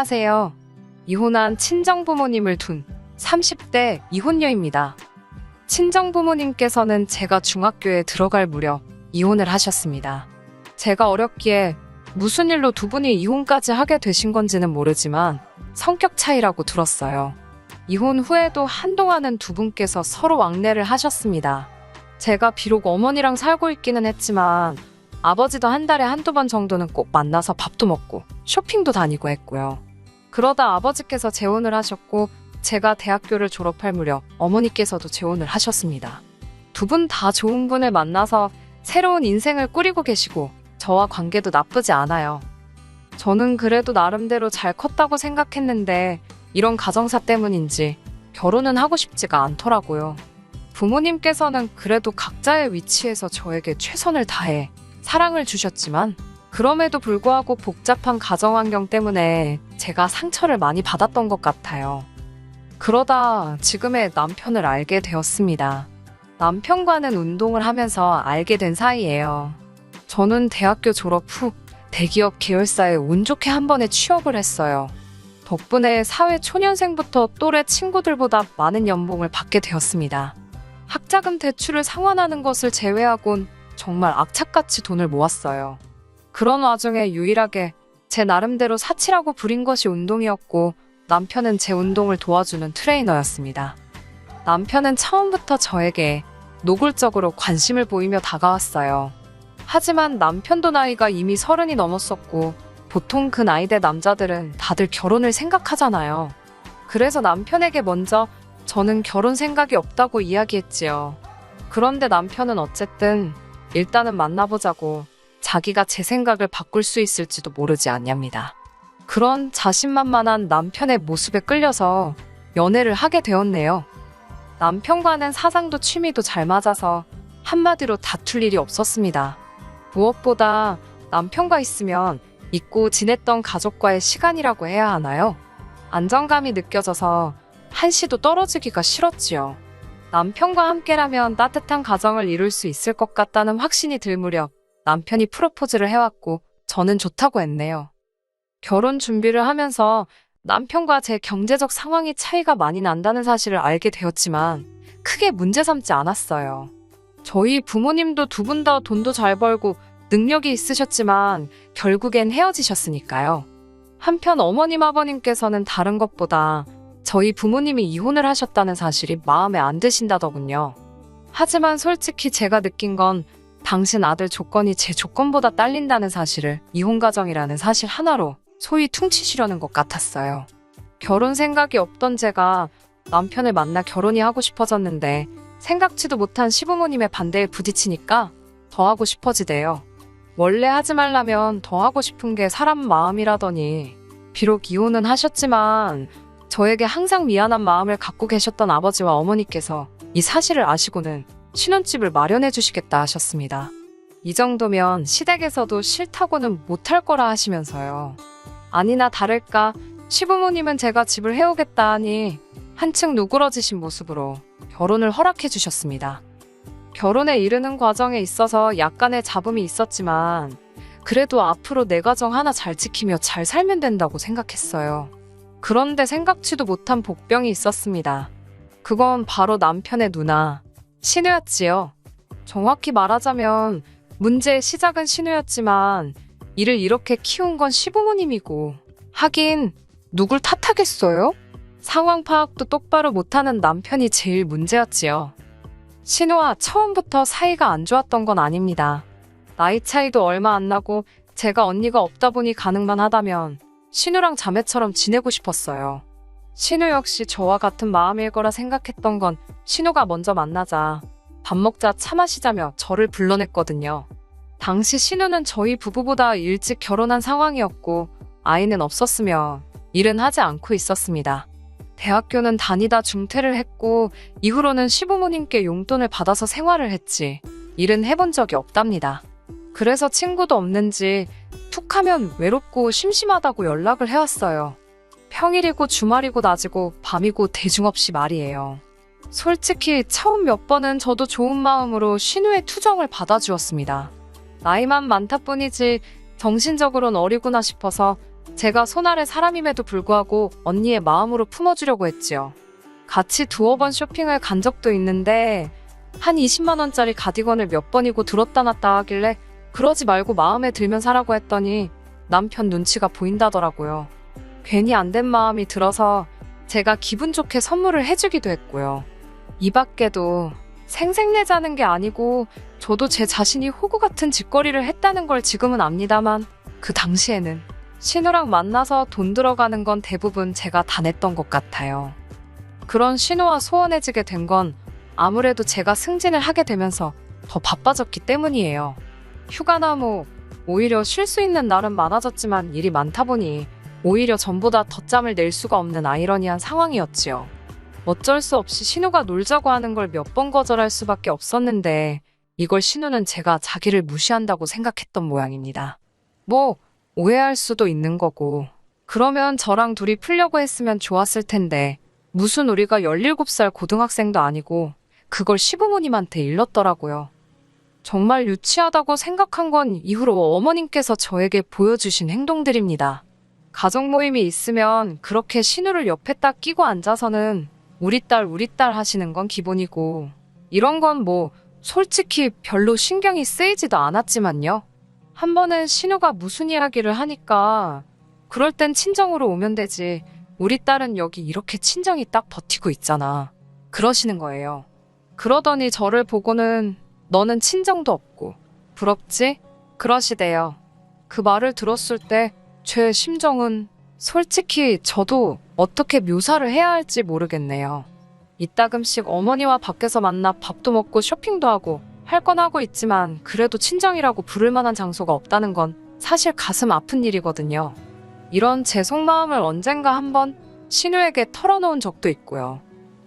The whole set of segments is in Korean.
안녕하세요. 이혼한 친정부모님을 둔 30대 이혼녀입니다. 친정부모님께서는 제가 중학교에 들어갈 무렵 이혼을 하셨습니다. 제가 어렸기에 무슨 일로 두 분이 이혼까지 하게 되신 건지는 모르지만 성격 차이라고 들었어요. 이혼 후에도 한동안은 두 분께서 서로 왕래를 하셨습니다. 제가 비록 어머니랑 살고 있기는 했지만 아버지도 한 달에 한두 번 정도는 꼭 만나서 밥도 먹고 쇼핑도 다니고 했고요. 그러다 아버지께서 재혼을 하셨고 제가 대학교를 졸업할 무렵 어머니께서도 재혼을 하셨습니다. 두 분 다 좋은 분을 만나서 새로운 인생을 꾸리고 계시고 저와 관계도 나쁘지 않아요. 저는 그래도 나름대로 잘 컸다고 생각했는데 이런 가정사 때문인지 결혼은 하고 싶지가 않더라고요. 부모님께서는 그래도 각자의 위치에서 저에게 최선을 다해 사랑을 주셨지만 그럼에도 불구하고 복잡한 가정 환경 때문에 제가 상처를 많이 받았던 것 같아요. 그러다 지금의 남편을 알게 되었습니다. 남편과는 운동을 하면서 알게 된 사이예요. 저는 대학교 졸업 후 대기업 계열사에 운 좋게 한 번에 취업을 했어요. 덕분에 사회 초년생부터 또래 친구들보다 많은 연봉을 받게 되었습니다. 학자금 대출을 상환하는 것을 제외하곤 정말 악착같이 돈을 모았어요. 그런 와중에 유일하게 제 나름대로 사치라고 부린 것이 운동이었고 남편은 제 운동을 도와주는 트레이너였습니다. 남편은 처음부터 저에게 노골적으로 관심을 보이며 다가왔어요. 하지만 남편도 나이가 이미 30이 넘었었고 보통 그 나이대 남자들은 다들 결혼을 생각하잖아요. 그래서 남편에게 먼저 저는 결혼 생각이 없다고 이야기했지요. 그런데 남편은 어쨌든 일단은 만나보자고 자기가 제 생각을 바꿀 수 있을지도 모르지 않냐입니다. 그런 자신만만한 남편의 모습에 끌려서 연애를 하게 되었네요. 남편과는 사상도 취미도 잘 맞아서 한마디로 다툴 일이 없었습니다. 무엇보다 남편과 있으면 잊고 지냈던 가족과의 시간이라고 해야 하나요? 안정감이 느껴져서 한시도 떨어지기가 싫었지요. 남편과 함께라면 따뜻한 가정을 이룰 수 있을 것 같다는 확신이 들 무렵 남편이 프로포즈를 해왔고 저는 좋다고 했네요. 결혼 준비를 하면서 남편과 제 경제적 상황이 차이가 많이 난다는 사실을 알게 되었지만 크게 문제 삼지 않았어요. 저희 부모님도 두 분 다 돈도 잘 벌고 능력이 있으셨지만 결국엔 헤어지셨으니까요. 한편 어머님 아버님께서는 다른 것보다 저희 부모님이 이혼을 하셨다는 사실이 마음에 안 드신다더군요. 하지만 솔직히 제가 느낀 건 당신 아들 조건이 제 조건보다 딸린다는 사실을 이혼 가정이라는 사실 하나로 소위 퉁치시려는 것 같았어요. 결혼 생각이 없던 제가 남편을 만나 결혼이 하고 싶어졌는데 생각지도 못한 시부모님의 반대에 부딪히니까 더 하고 싶어지대요. 원래 하지 말라면 더 하고 싶은 게 사람 마음이라더니 비록 이혼은 하셨지만 저에게 항상 미안한 마음을 갖고 계셨던 아버지와 어머니께서 이 사실을 아시고는 신혼집을 마련해 주시겠다 하셨습니다. 이 정도면 시댁에서도 싫다고는 못할 거라 하시면서요. 아니나 다를까 시부모님은 제가 집을 해오겠다 하니 한층 누그러지신 모습으로 결혼을 허락해 주셨습니다. 결혼에 이르는 과정에 있어서 약간의 잡음이 있었지만 그래도 앞으로 내 가정 하나 잘 지키며 잘 살면 된다고 생각했어요. 그런데 생각지도 못한 복병이 있었습니다. 그건 바로 남편의 누나, 신우였지요. 정확히 말하자면 문제의 시작은 신우였지만 이를 이렇게 키운 건 시부모님이고 하긴 누굴 탓하겠어요? 상황 파악도 똑바로 못하는 남편이 제일 문제였지요. 신우와 처음부터 사이가 안 좋았던 건 아닙니다. 나이 차이도 얼마 안 나고 제가 언니가 없다 보니 가능만 하다면 신우랑 자매처럼 지내고 싶었어요. 신우 역시 저와 같은 마음일 거라 생각했던 건 신우가 먼저 만나자 밥 먹자 차 마시자며 저를 불러냈거든요. 당시 신우는 저희 부부보다 일찍 결혼한 상황이었고 아이는 없었으며 일은 하지 않고 있었습니다. 대학교는 다니다 중퇴를 했고 이후로는 시부모님께 용돈을 받아서 생활을 했지 일은 해본 적이 없답니다. 그래서 친구도 없는지 툭하면 외롭고 심심하다고 연락을 해왔어요. 평일이고 주말이고 낮이고 밤이고 대중 없이 말이에요. 솔직히 처음 몇 번은 저도 좋은 마음으로 신우의 투정을 받아주었습니다. 나이만 많다 뿐이지 정신적으로는 어리구나 싶어서 제가 손아래 사람임에도 불구하고 언니의 마음으로 품어주려고 했지요. 같이 두어 번 쇼핑을 간 적도 있는데 한 20만 원짜리 가디건을 몇 번이고 들었다 놨다 하길래 그러지 말고 마음에 들면 사라고 했더니 남편 눈치가 보인다더라고요. 괜히 안 된 마음이 들어서 제가 기분 좋게 선물을 해주기도 했고요. 이 밖에도 생색내자는 게 아니고 저도 제 자신이 호구 같은 짓거리를 했다는 걸 지금은 압니다만 그 당시에는 신우랑 만나서 돈 들어가는 건 대부분 제가 다 냈던 것 같아요. 그런 신우와 소원해지게 된 건 아무래도 제가 승진을 하게 되면서 더 바빠졌기 때문이에요. 휴가나 오히려 쉴 수 있는 날은 많아졌지만 일이 많다 보니 오히려 전보다 더 짬을 낼 수가 없는 아이러니한 상황이었지요. 어쩔 수 없이 신우가 놀자고 하는 걸 몇 번 거절할 수밖에 없었는데 이걸 신우는 제가 자기를 무시한다고 생각했던 모양입니다. 오해할 수도 있는 거고 그러면 저랑 둘이 풀려고 했으면 좋았을 텐데 무슨 우리가 17살 고등학생도 아니고 그걸 시부모님한테 일렀더라고요. 정말 유치하다고 생각한 건 이후로 어머님께서 저에게 보여주신 행동들입니다. 가족 모임이 있으면 그렇게 신우를 옆에 딱 끼고 앉아서는 우리 딸 하시는 건 기본이고 이런 건 솔직히 별로 신경이 쓰이지도 않았지만요. 한 번은 신우가 무슨 이야기를 하니까 그럴 땐 친정으로 오면 되지. 우리 딸은 여기 이렇게 친정이 딱 버티고 있잖아. 그러시는 거예요. 그러더니 저를 보고는 너는 친정도 없고 부럽지? 그러시대요. 그 말을 들었을 때 제 심정은 솔직히 저도 어떻게 묘사를 해야 할지 모르겠네요. 이따금씩 어머니와 밖에서 만나 밥도 먹고 쇼핑도 하고 할 건 하고 있지만 그래도 친정이라고 부를 만한 장소가 없다는 건 사실 가슴 아픈 일이거든요. 이런 제 속마음을 언젠가 한번 신우에게 털어놓은 적도 있고요.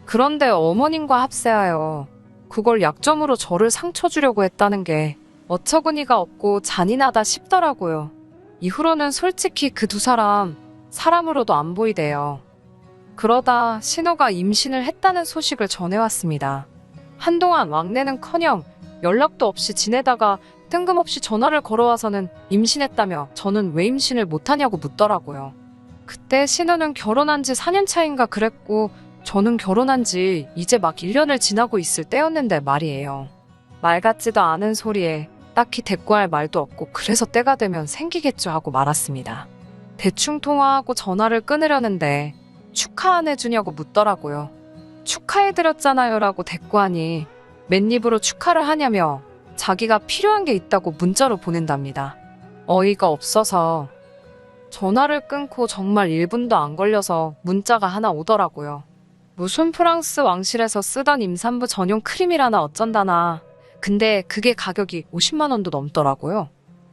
그런데 어머님과 합세하여 그걸 약점으로 저를 상처 주려고 했다는 게 어처구니가 없고 잔인하다 싶더라고요. 이후로는 솔직히 그 두 사람으로도 안 보이대요. 그러다 신우가 임신을 했다는 소식을 전해왔습니다. 한동안 왕래는커녕 연락도 없이 지내다가 뜬금없이 전화를 걸어와서는 임신했다며 저는 왜 임신을 못하냐고 묻더라고요. 그때 신우는 결혼한 지 4년 차인가 그랬고 저는 결혼한 지 이제 막 1년을 지나고 있을 때였는데 말이에요. 말 같지도 않은 소리에 딱히 대꾸할 말도 없고 그래서 때가 되면 생기겠죠 하고 말았습니다. 대충 통화하고 전화를 끊으려는데 축하 안 해주냐고 묻더라고요. 축하해드렸잖아요 라고 대꾸하니 맨입으로 축하를 하냐며 자기가 필요한 게 있다고 문자로 보낸답니다. 어이가 없어서 전화를 끊고 정말 1분도 안 걸려서 문자가 하나 오더라고요. 무슨 프랑스 왕실에서 쓰던 임산부 전용 크림이라나 어쩐다나. 근데 그게 가격이 50만 원도 넘더라고요.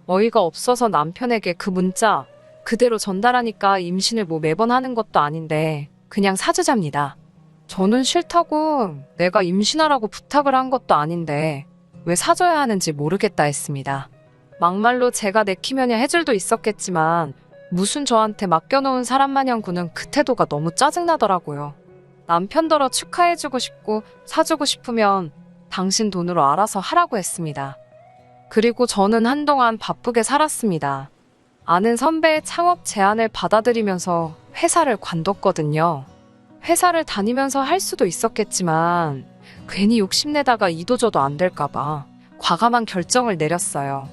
어이가 없어서 남편에게 그 문자 그대로 전달하니까 임신을 매번 하는 것도 아닌데 그냥 사주잡니다. 저는 싫다고 내가 임신하라고 부탁을 한 것도 아닌데 왜 사줘야 하는지 모르겠다 했습니다. 막말로 제가 내키면야 해줄도 있었겠지만 무슨 저한테 맡겨놓은 사람 마냥 구는 그 태도가 너무 짜증나더라고요. 남편더러 축하해주고 싶고 사주고 싶으면 당신 돈으로 알아서 하라고 했습니다. 그리고 저는 한동안 바쁘게 살았습니다. 아는 선배의 창업 제안을 받아들이면서 회사를 관뒀거든요. 회사를 다니면서 할 수도 있었겠지만 괜히 욕심내다가 이도저도 안 될까봐 과감한 결정을 내렸어요.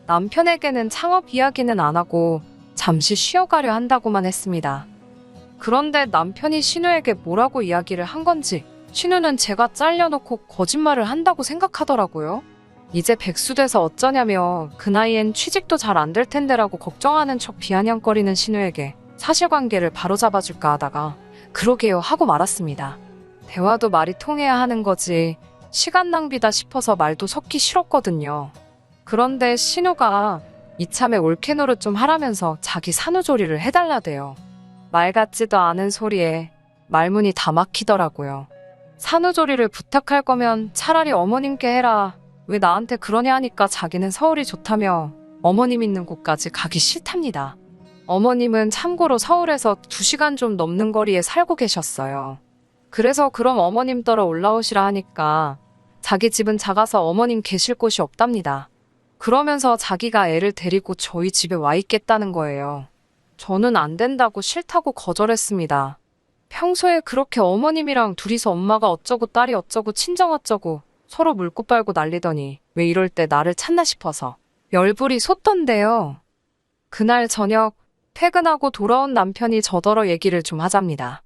남편에게는 창업 이야기는 안 하고 잠시 쉬어가려 한다고만 했습니다. 그런데 남편이 신우에게 뭐라고 이야기를 한 건지 신우는 제가 잘려놓고 거짓말을 한다고 생각하더라고요. 이제 백수돼서 어쩌냐며 그 나이엔 취직도 잘 안 될 텐데라고 걱정하는 척 비아냥거리는 신우에게 사실관계를 바로잡아줄까 하다가 그러게요 하고 말았습니다. 대화도 말이 통해야 하는 거지 시간 낭비다 싶어서 말도 섞기 싫었거든요. 그런데 신우가 이참에 올케노를 좀 하라면서 자기 산후조리를 해달라대요. 말 같지도 않은 소리에 말문이 다 막히더라고요. 산후조리를 부탁할 거면 차라리 어머님께 해라. 왜 나한테 그러냐 하니까 자기는 서울이 좋다며 어머님 있는 곳까지 가기 싫답니다. 어머님은 참고로 서울에서 2시간 좀 넘는 거리에 살고 계셨어요. 그래서 그럼 어머님 따라 올라오시라 하니까 자기 집은 작아서 어머님 계실 곳이 없답니다. 그러면서 자기가 애를 데리고 저희 집에 와 있겠다는 거예요. 저는 안 된다고 싫다고 거절했습니다. 평소에 그렇게 어머님이랑 둘이서 엄마가 어쩌고 딸이 어쩌고 친정 어쩌고 서로 물고 빨고 난리더니 왜 이럴 때 나를 찾나 싶어서 열불이 솟던데요. 그날 저녁 퇴근하고 돌아온 남편이 저더러 얘기를 좀 하잡니다.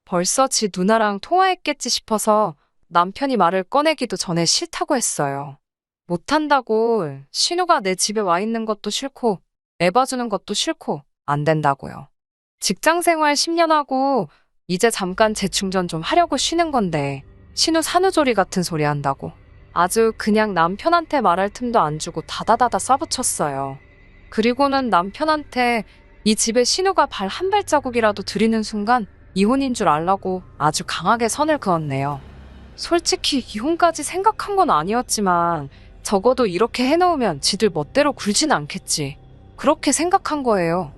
벌써 지 누나랑 통화했겠지 싶어서 남편이 말을 꺼내기도 전에 싫다고 했어요. 못한다고, 신우가 내 집에 와 있는 것도 싫고 애 봐주는 것도 싫고 안 된다고요. 직장생활 10년 하고 이제 잠깐 재충전 좀 하려고 쉬는 건데 신우 산후조리 같은 소리 한다고. 아주 그냥 남편한테 말할 틈도 안 주고 다다다다 쏴붙였어요. 그리고는 남편한테 이 집에 신우가 발 한 발자국이라도 들이는 순간 이혼인 줄 알라고 아주 강하게 선을 그었네요. 솔직히 이혼까지 생각한 건 아니었지만 적어도 이렇게 해놓으면 지들 멋대로 굴진 않겠지. 그렇게 생각한 거예요.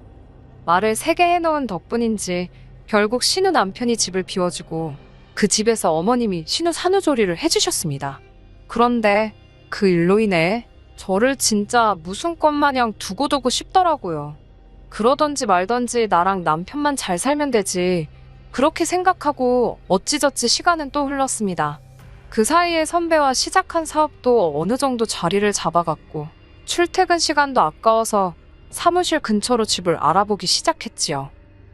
말을 3개 해놓은 덕분인지 결국 신우 남편이 집을 비워주고 그 집에서 어머님이 신우 산후조리를 해주셨습니다. 그런데 그 일로 인해 저를 진짜 무슨 것마냥 두고두고 싶더라고요. 그러던지 말던지 나랑 남편만 잘 살면 되지. 그렇게 생각하고 어찌저찌 시간은 또 흘렀습니다. 그 사이에 선배와 시작한 사업도 어느 정도 자리를 잡아갔고 출퇴근 시간도 아까워서 사무실 근처로 집을 알아보기 시작했지요.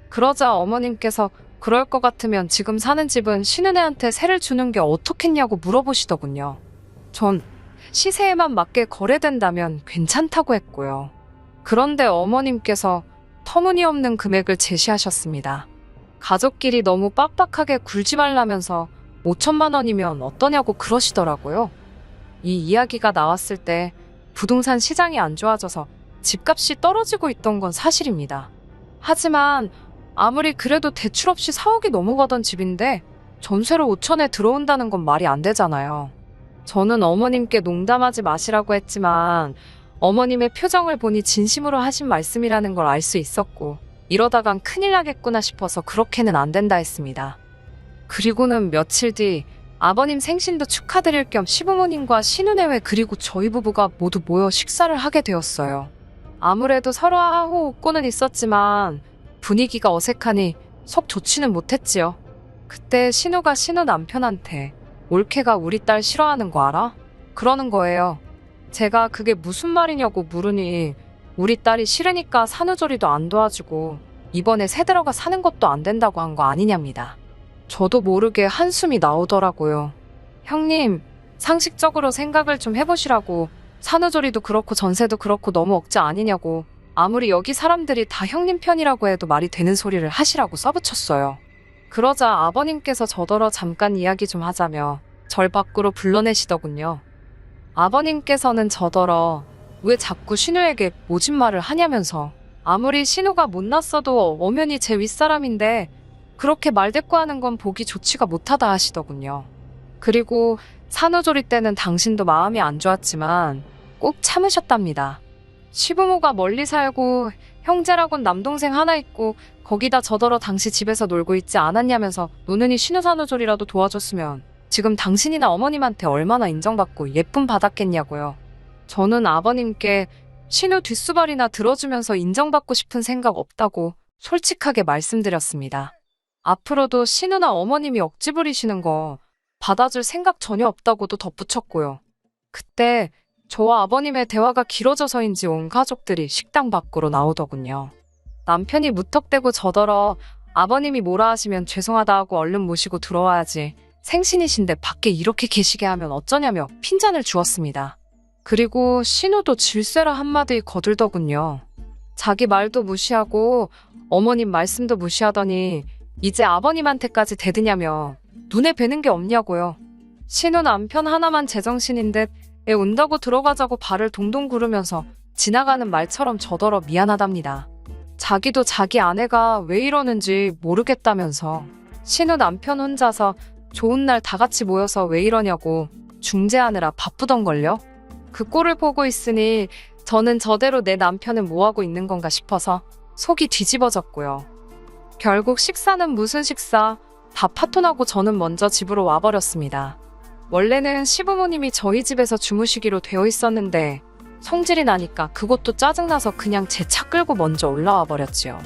그러자 어머님께서 그럴 것 같으면 지금 사는 집은 신은혜한테 세를 주는 게 어떻겠냐고 물어보시더군요. 전 시세에만 맞게 거래된다면 괜찮다고 했고요. 그런데 어머님께서 터무니없는 금액을 제시하셨습니다. 가족끼리 너무 빡빡하게 굴지 말라면서 5천만 원이면 어떠냐고 그러시더라고요. 이 이야기가 나왔을 때 부동산 시장이 안 좋아져서 집값이 떨어지고 있던 건 사실입니다. 하지만 아무리 그래도 대출 없이 4억이 넘어가던 집인데 전세로 5천에 들어온다는 건 말이 안 되잖아요. 저는 어머님께 농담하지 마시라고 했지만 어머님의 표정을 보니 진심으로 하신 말씀이라는 걸 알 수 있었고 이러다간 큰일 나겠구나 싶어서 그렇게는 안 된다 했습니다. 그리고는 며칠 뒤 아버님 생신도 축하드릴 겸 시부모님과 신우내외 그리고 저희 부부가 모두 모여 식사를 하게 되었어요. 아무래도 서로 하호 웃고는 있었지만 분위기가 어색하니 속 좋지는 못했지요. 그때 신우가 신우 남편한테 올케가 우리 딸 싫어하는 거 알아? 그러는 거예요. 제가 그게 무슨 말이냐고 물으니 우리 딸이 싫으니까 산후조리도 안 도와주고 이번에 새 들어가 사는 것도 안 된다고 한 거 아니냐입니다. 저도 모르게 한숨이 나오더라고요. 형님, 상식적으로 생각을 좀 해보시라고. 산후조리도 그렇고 전세도 그렇고 너무 억지 아니냐고. 아무리 여기 사람들이 다 형님 편이라고 해도 말이 되는 소리를 하시라고 써붙였어요. 그러자 아버님께서 저더러 잠깐 이야기 좀 하자며 절 밖으로 불러내시더군요. 아버님께서는 저더러 왜 자꾸 신우에게 모진 말을 하냐면서 아무리 신우가 못났어도 엄연히 제 윗사람인데 그렇게 말대꾸하는 건 보기 좋지가 못하다 하시더군요. 그리고 산후조리 때는 당신도 마음이 안 좋았지만 꼭 참으셨답니다. 시부모가 멀리 살고 형제라곤 남동생 하나 있고 거기다 저더러 당시 집에서 놀고 있지 않았냐면서 노는이 신우 산후조리라도 도와줬으면 지금 당신이나 어머님한테 얼마나 인정받고 예쁨 받았겠냐고요. 저는 아버님께 신우 뒷수발이나 들어주면서 인정받고 싶은 생각 없다고 솔직하게 말씀드렸습니다. 앞으로도 신우나 어머님이 억지 부리시는 거 받아줄 생각 전혀 없다고도 덧붙였고요. 그때 저와 아버님의 대화가 길어져서인지 온 가족들이 식당 밖으로 나오더군요. 남편이 무턱대고 저더러 아버님이 뭐라 하시면 죄송하다 하고 얼른 모시고 들어와야지. 생신이신데 밖에 이렇게 계시게 하면 어쩌냐며 핀잔을 주었습니다. 그리고 신우도 질세라 한마디 거들더군요. 자기 말도 무시하고 어머님 말씀도 무시하더니 이제 아버님한테까지 대드냐며 눈에 뵈는 게 없냐고요. 신우 남편 하나만 제정신인 듯 애 운다고 들어가자고 발을 동동 구르면서 지나가는 말처럼 저더러 미안하답니다. 자기도 자기 아내가 왜 이러는지 모르겠다면서 신우 남편 혼자서 좋은 날 다 같이 모여서 왜 이러냐고 중재하느라 바쁘던걸요. 그 꼴을 보고 있으니 저는 저대로 내 남편은 뭐하고 있는 건가 싶어서 속이 뒤집어졌고요. 결국 식사는 무슨 식사, 다 파토나고 저는 먼저 집으로 와버렸습니다. 원래는 시부모님이 저희 집에서 주무시기로 되어 있었는데 성질이 나니까 그것도 짜증나서 그냥 제 차 끌고 먼저 올라와 버렸지요.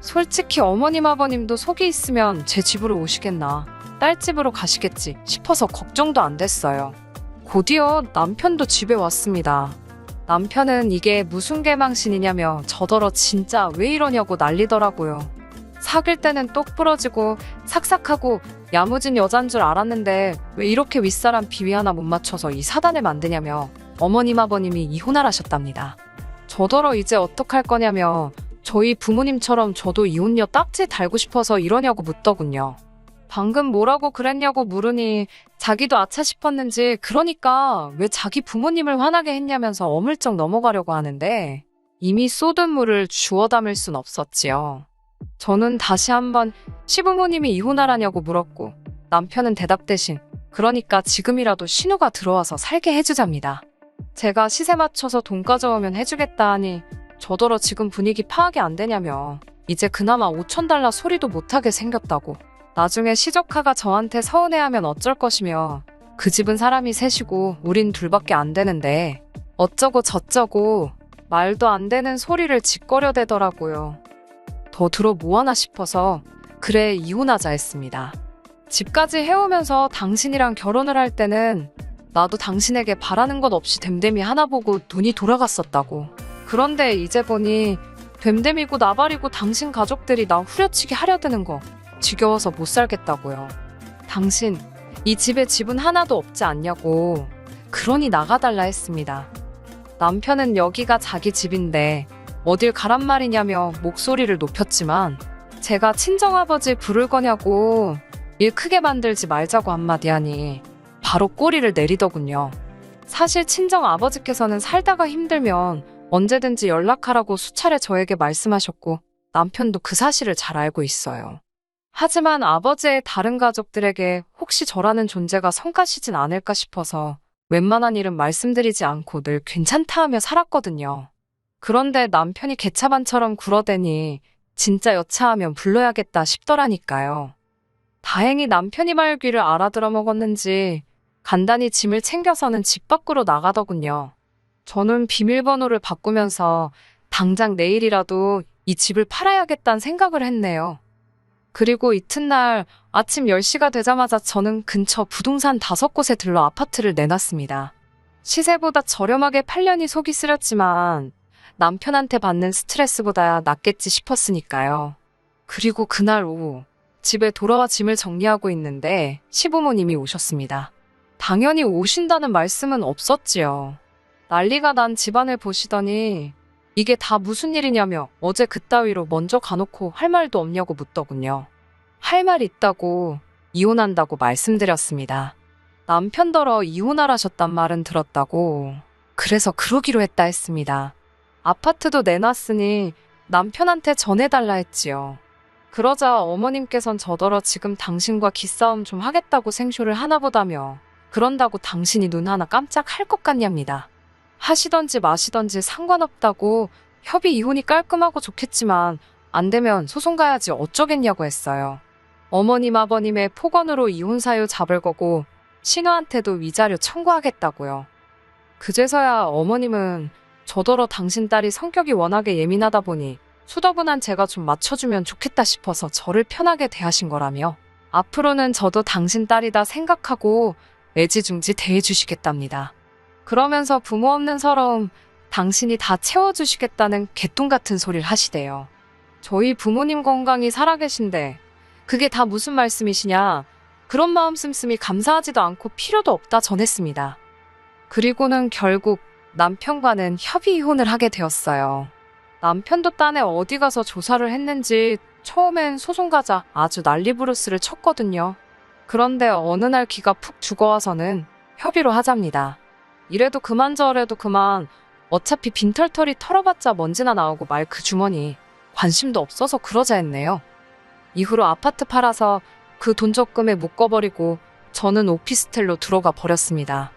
솔직히 어머님 아버님도 속이 있으면 제 집으로 오시겠나, 딸 집으로 가시겠지 싶어서 걱정도 안 됐어요. 곧이어 남편도 집에 왔습니다. 남편은 이게 무슨 개망신이냐며 저더러 진짜 왜 이러냐고 난리더라고요. 사귈 때는 똑 부러지고 삭삭하고 야무진 여잔 줄 알았는데 왜 이렇게 윗사람 비위 하나 못 맞춰서 이 사단을 만드냐며 어머님 아버님이 이혼을 하셨답니다. 저더러 이제 어떡할 거냐며 저희 부모님처럼 저도 이혼녀 딱지 달고 싶어서 이러냐고 묻더군요. 방금 뭐라고 그랬냐고 물으니 자기도 아차 싶었는지 그러니까 왜 자기 부모님을 화나게 했냐면서 어물쩍 넘어가려고 하는데 이미 쏟은 물을 주워 담을 순 없었지요. 저는 다시 한번 시부모님이 이혼하라냐고 물었고 남편은 대답 대신 그러니까 지금이라도 신우가 들어와서 살게 해주잡니다. 제가 시세 맞춰서 돈 가져오면 해주겠다 하니 저더러 지금 분위기 파악이 안 되냐며 이제 그나마 5,000달러 소리도 못하게 생겼다고 나중에 시조카가 저한테 서운해하면 어쩔 것이며 그 집은 사람이 셋이고 우린 둘밖에 안 되는데 어쩌고 저쩌고 말도 안 되는 소리를 짓거려대더라고요. 더 들어 뭐하나 싶어서 그래 이혼하자 했습니다. 집까지 해오면서 당신이랑 결혼을 할 때는 나도 당신에게 바라는 것 없이 됨됨이 하나 보고 눈이 돌아갔었다고. 그런데 이제 보니 됨됨이고 나발이고 당신 가족들이 나 후려치기 하려드는 거 지겨워서 못 살겠다고요. 당신 이 집에 집은 하나도 없지 않냐고. 그러니 나가달라 했습니다. 남편은 여기가 자기 집인데 어딜 가란 말이냐며 목소리를 높였지만 제가 친정아버지 부를 거냐고 일 크게 만들지 말자고 한마디 하니 바로 꼬리를 내리더군요. 사실 친정아버지께서는 살다가 힘들면 언제든지 연락하라고 수차례 저에게 말씀하셨고 남편도 그 사실을 잘 알고 있어요. 하지만 아버지의 다른 가족들에게 혹시 저라는 존재가 성가시진 않을까 싶어서 웬만한 일은 말씀드리지 않고 늘 괜찮다 하며 살았거든요. 그런데 남편이 개차반처럼 굴어대니 진짜 여차하면 불러야겠다 싶더라니까요. 다행히 남편이 말 귀를 알아들어 먹었는지 간단히 짐을 챙겨서는 집 밖으로 나가더군요. 저는 비밀번호를 바꾸면서 당장 내일이라도 이 집을 팔아야겠다는 생각을 했네요. 그리고 이튿날 아침 10시가 되자마자 저는 근처 부동산 5곳에 들러 아파트를 내놨습니다. 시세보다 저렴하게 팔려니 속이 쓰렸지만 남편한테 받는 스트레스보다 낫겠지 싶었으니까요. 그리고 그날 오후 집에 돌아와 짐을 정리하고 있는데 시부모님이 오셨습니다. 당연히 오신다는 말씀은 없었지요. 난리가 난 집안을 보시더니 이게 다 무슨 일이냐며 어제 그따위로 먼저 가놓고 할 말도 없냐고 묻더군요. 할 말 있다고 이혼한다고 말씀드렸습니다. 남편더러 이혼하라셨단 말은 들었다고. 그래서 그러기로 했다 했습니다. 아파트도 내놨으니 남편한테 전해달라 했지요. 그러자 어머님께선 저더러 지금 당신과 기싸움 좀 하겠다고 생쇼를 하나 보다며 그런다고 당신이 눈 하나 깜짝할 것 같냐입니다. 하시던지 마시던지 상관없다고 협의 이혼이 깔끔하고 좋겠지만 안 되면 소송 가야지 어쩌겠냐고 했어요. 어머님 아버님의 폭언으로 이혼 사유 잡을 거고 신우한테도 위자료 청구하겠다고요. 그제서야 어머님은 저더러 당신 딸이 성격이 워낙에 예민하다 보니 수더분한 제가 좀 맞춰주면 좋겠다 싶어서 저를 편하게 대하신 거라며 앞으로는 저도 당신 딸이다 생각하고 애지중지 대해주시겠답니다. 그러면서 부모 없는 서러움 당신이 다 채워주시겠다는 개똥 같은 소리를 하시대요. 저희 부모님 건강히 살아계신데 그게 다 무슨 말씀이시냐. 그런 마음 씀씀이 감사하지도 않고 필요도 없다 전했습니다. 그리고는 결국 남편과는 협의 이혼을 하게 되었어요. 남편도 딴에 어디 가서 조사를 했는지 처음엔 소송 가자 아주 난리부르스를 쳤거든요. 그런데 어느 날 기가 푹 죽어와서는 협의로 하잡니다. 이래도 그만 저래도 그만 어차피 빈털털이 털어봤자 먼지나 나오고 말 그 주머니 관심도 없어서 그러자 했네요. 이후로 아파트 팔아서 그 돈 적금에 묶어버리고 저는 오피스텔로 들어가 버렸습니다.